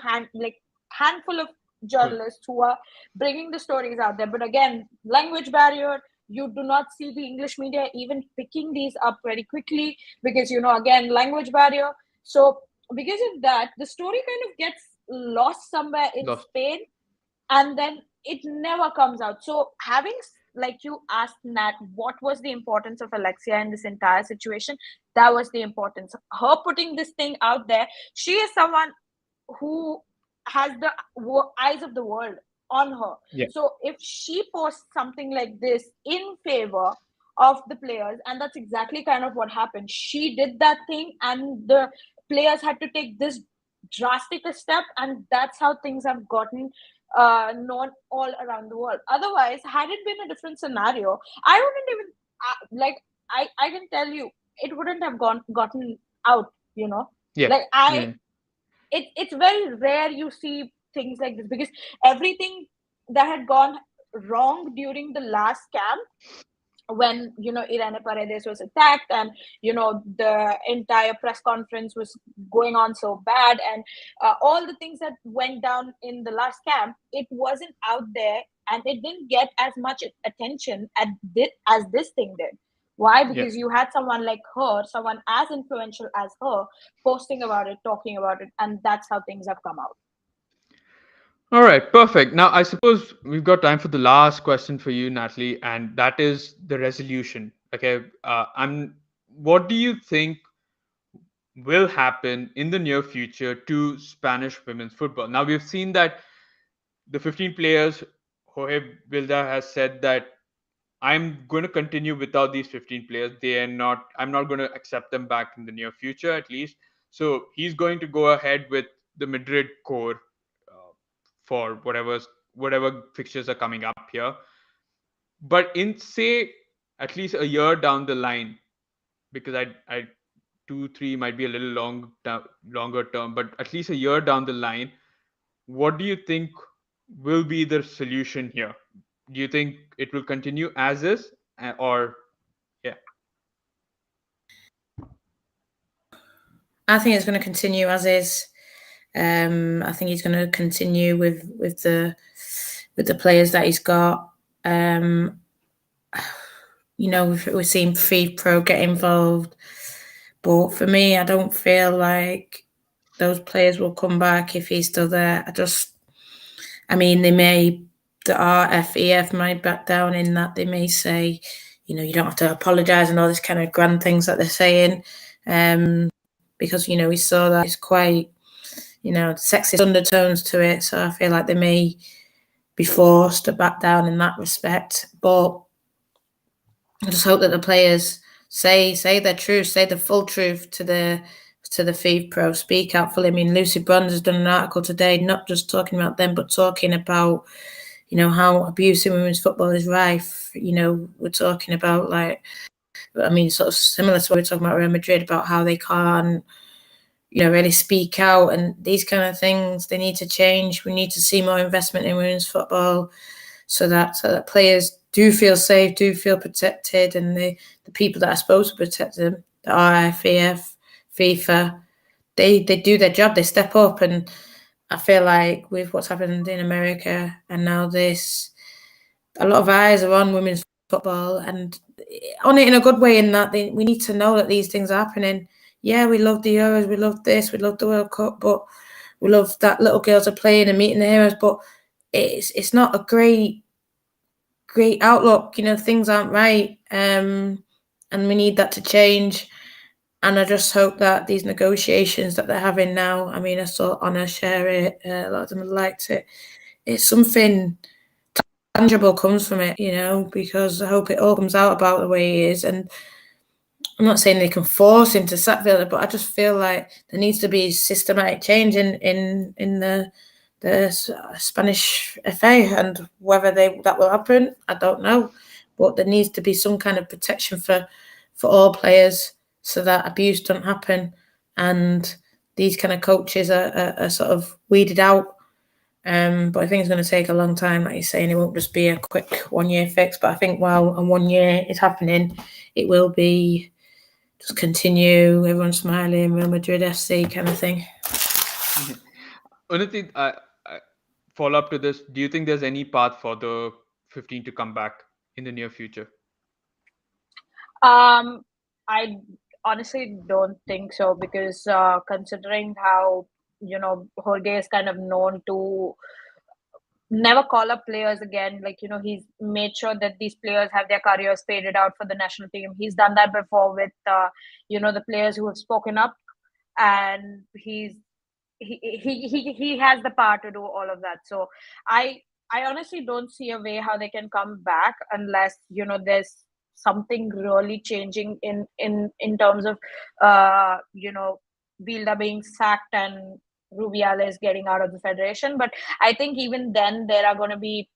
handful of journalists who are bringing the stories out there. But again, language barrier, you do not see the English media even picking these up very quickly because, again, language barrier. So because of that, the story kind of gets lost somewhere in Spain, and then it never comes out. So having, like you asked, Nat, what was the importance of Alexia in this entire situation? That was the importance. Her putting this thing out there. She is someone who has the eyes of the world on her. Yeah. So if she posts something like this in favor of the players, and that's exactly kind of what happened. She did that thing, and the players had to take this drastic a step, and that's how things have gotten known all around the world. Otherwise, had it been a different scenario, I wouldn't even I can tell you, it wouldn't have gotten out. Yeah. It's very rare you see things like this, because everything that had gone wrong during the last camp, when Irene Paredes was attacked, and the entire press conference was going on so bad, and all the things that went down in the last camp, it wasn't out there, and it didn't get as much attention as this thing did. Why? Because you had someone like her, someone as influential as her, posting about it, talking about it, and that's how things have come out. All right, perfect. Now, I suppose we've got time for the last question for you, Natalie, and that is the resolution. Okay, what do you think will happen in the near future to Spanish women's football? Now, we've seen that the 15 players, Jorge Vilde has said that I'm going to continue without these 15 players. I'm not going to accept them back in the near future, at least. So he's going to go ahead with the Madrid core for whatever fixtures are coming up here. But in, say, at least a year down the line, because I 2-3 might be a little longer term, but at least a year down the line, what do you think will be the solution here? Do you think it will continue as is, or yeah? I think it's going to continue as is. I think he's going to continue with the players that he's got. We've seen FEF Pro get involved, but for me, I don't feel like those players will come back if he's still there. The RFEF might back down in that they may say, you don't have to apologise and all this kind of grand things that they're saying, because we saw that it's quite sexist undertones to it. So I feel like they may be forced to back down in that respect. But I just hope that the players say their truth, say the full truth to the FEF Pro, speak out fully. I mean, Lucy Bronze has done an article today, not just talking about them, but talking about, how abuse in women's football is rife. We're talking about sort of similar to what we were talking about Real Madrid, about how they can't, really speak out, and these kind of things, they need to change. We need to see more investment in women's football so that players do feel safe, do feel protected, and the people that are supposed to protect them, the RFEF, FIFA, they do their job, they step up. And I feel like with what's happened in America and now this, a lot of eyes are on women's football, and on it in a good way, in that we need to know that these things are happening. Yeah, we love the Euros, we love this, we love the World Cup, but we love that little girls are playing and meeting the heroes, but it's not a great outlook. Things aren't right, and we need that to change. And I just hope that these negotiations that they're having now, I saw Honor share it, a lot of them liked it. It's something tangible comes from it, because I hope it all comes out about the way he is. And I'm not saying they can force him to sack Vilde, but I just feel like there needs to be systematic change in the Spanish FA, and whether that will happen, I don't know. But there needs to be some kind of protection for all players, so that abuse doesn't happen, and these kind of coaches are sort of weeded out. But I think it's going to take a long time, like you're saying. It won't just be a quick 1 year fix. But I think while 1 year is happening, it will be just continue, everyone smiling, Real Madrid FC kind of thing. Unnati, follow up to this, do you think there's any path for the 15 to come back in the near future? Um, I honestly don't think so because considering how Jorge is kind of known to never call up players again. Like, he's made sure that these players have their careers faded out for the national team. He's done that before with, the players who have spoken up, and he has the power to do all of that. So I I honestly don't see a way how they can come back unless there's something really changing in terms of Vilda being sacked and Rubiales getting out of the federation. But I think even then there are going to be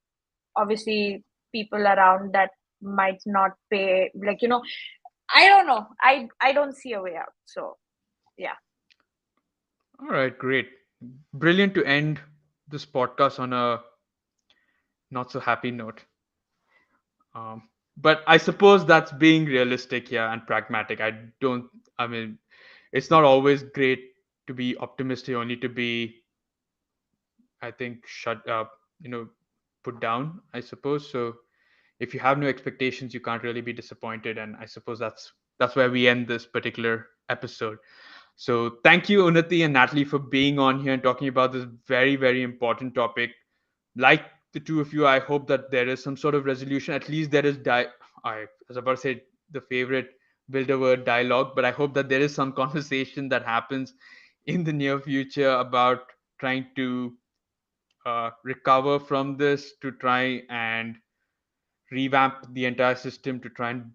obviously people around that might not pay. Like, I don't know. I don't see a way out. So yeah. All right, great. Brilliant to end this podcast on a not so happy note. But I suppose that's being realistic here and pragmatic. I mean, it's not always great to be optimistic, only to be, I think, shut up, put down, I suppose. So if you have no expectations, you can't really be disappointed. And I suppose that's where we end this particular episode. So thank you, Unnati and Natalie, for being on here and talking about this very, very important topic. Like the two of you, I hope that there is some sort of resolution. At least there is I was about to say the favorite builder word dialogue, but I hope that there is some conversation that happens in the near future about trying to recover from this, to try and revamp the entire system, to try and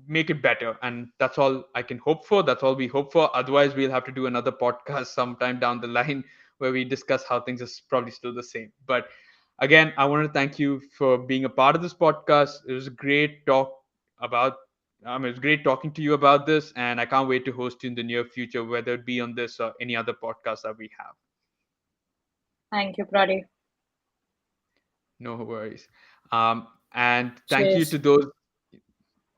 make it better. And that's all I can hope for. That's all we hope for. Otherwise, we'll have to do another podcast sometime down the line where we discuss how things are probably still the same. But again, I want to thank you for being a part of this podcast. It was a great talk about. It was great talking to you about this, and I can't wait to host you in the near future, whether it be on this or any other podcast that we have. Thank you, Prati. No worries. And thank you to Cheers. those.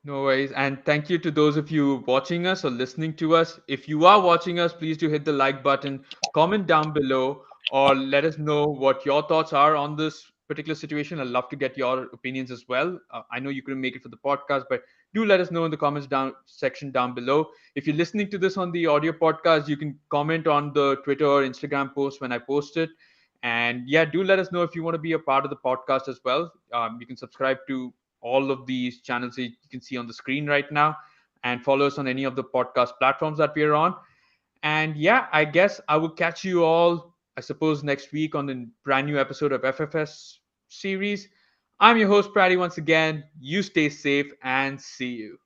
No worries. And thank you to those of you watching us or listening to us. If you are watching us, please do hit the like button, comment down below, or let us know what your thoughts are on this particular situation. I'd love to get your opinions as well. I know you couldn't make it for the podcast, but do let us know in the comments down section down below. If you're listening to this on the audio podcast, you can comment on the Twitter or Instagram post when I post it. And yeah, do let us know if you want to be a part of the podcast as well. You can subscribe to all of these channels that you can see on the screen right now, and follow us on any of the podcast platforms that we are on. And yeah, I guess I will catch you all, I suppose, next week on the brand new episode of FFS series. I'm your host, Pratty, once again. You stay safe and see you.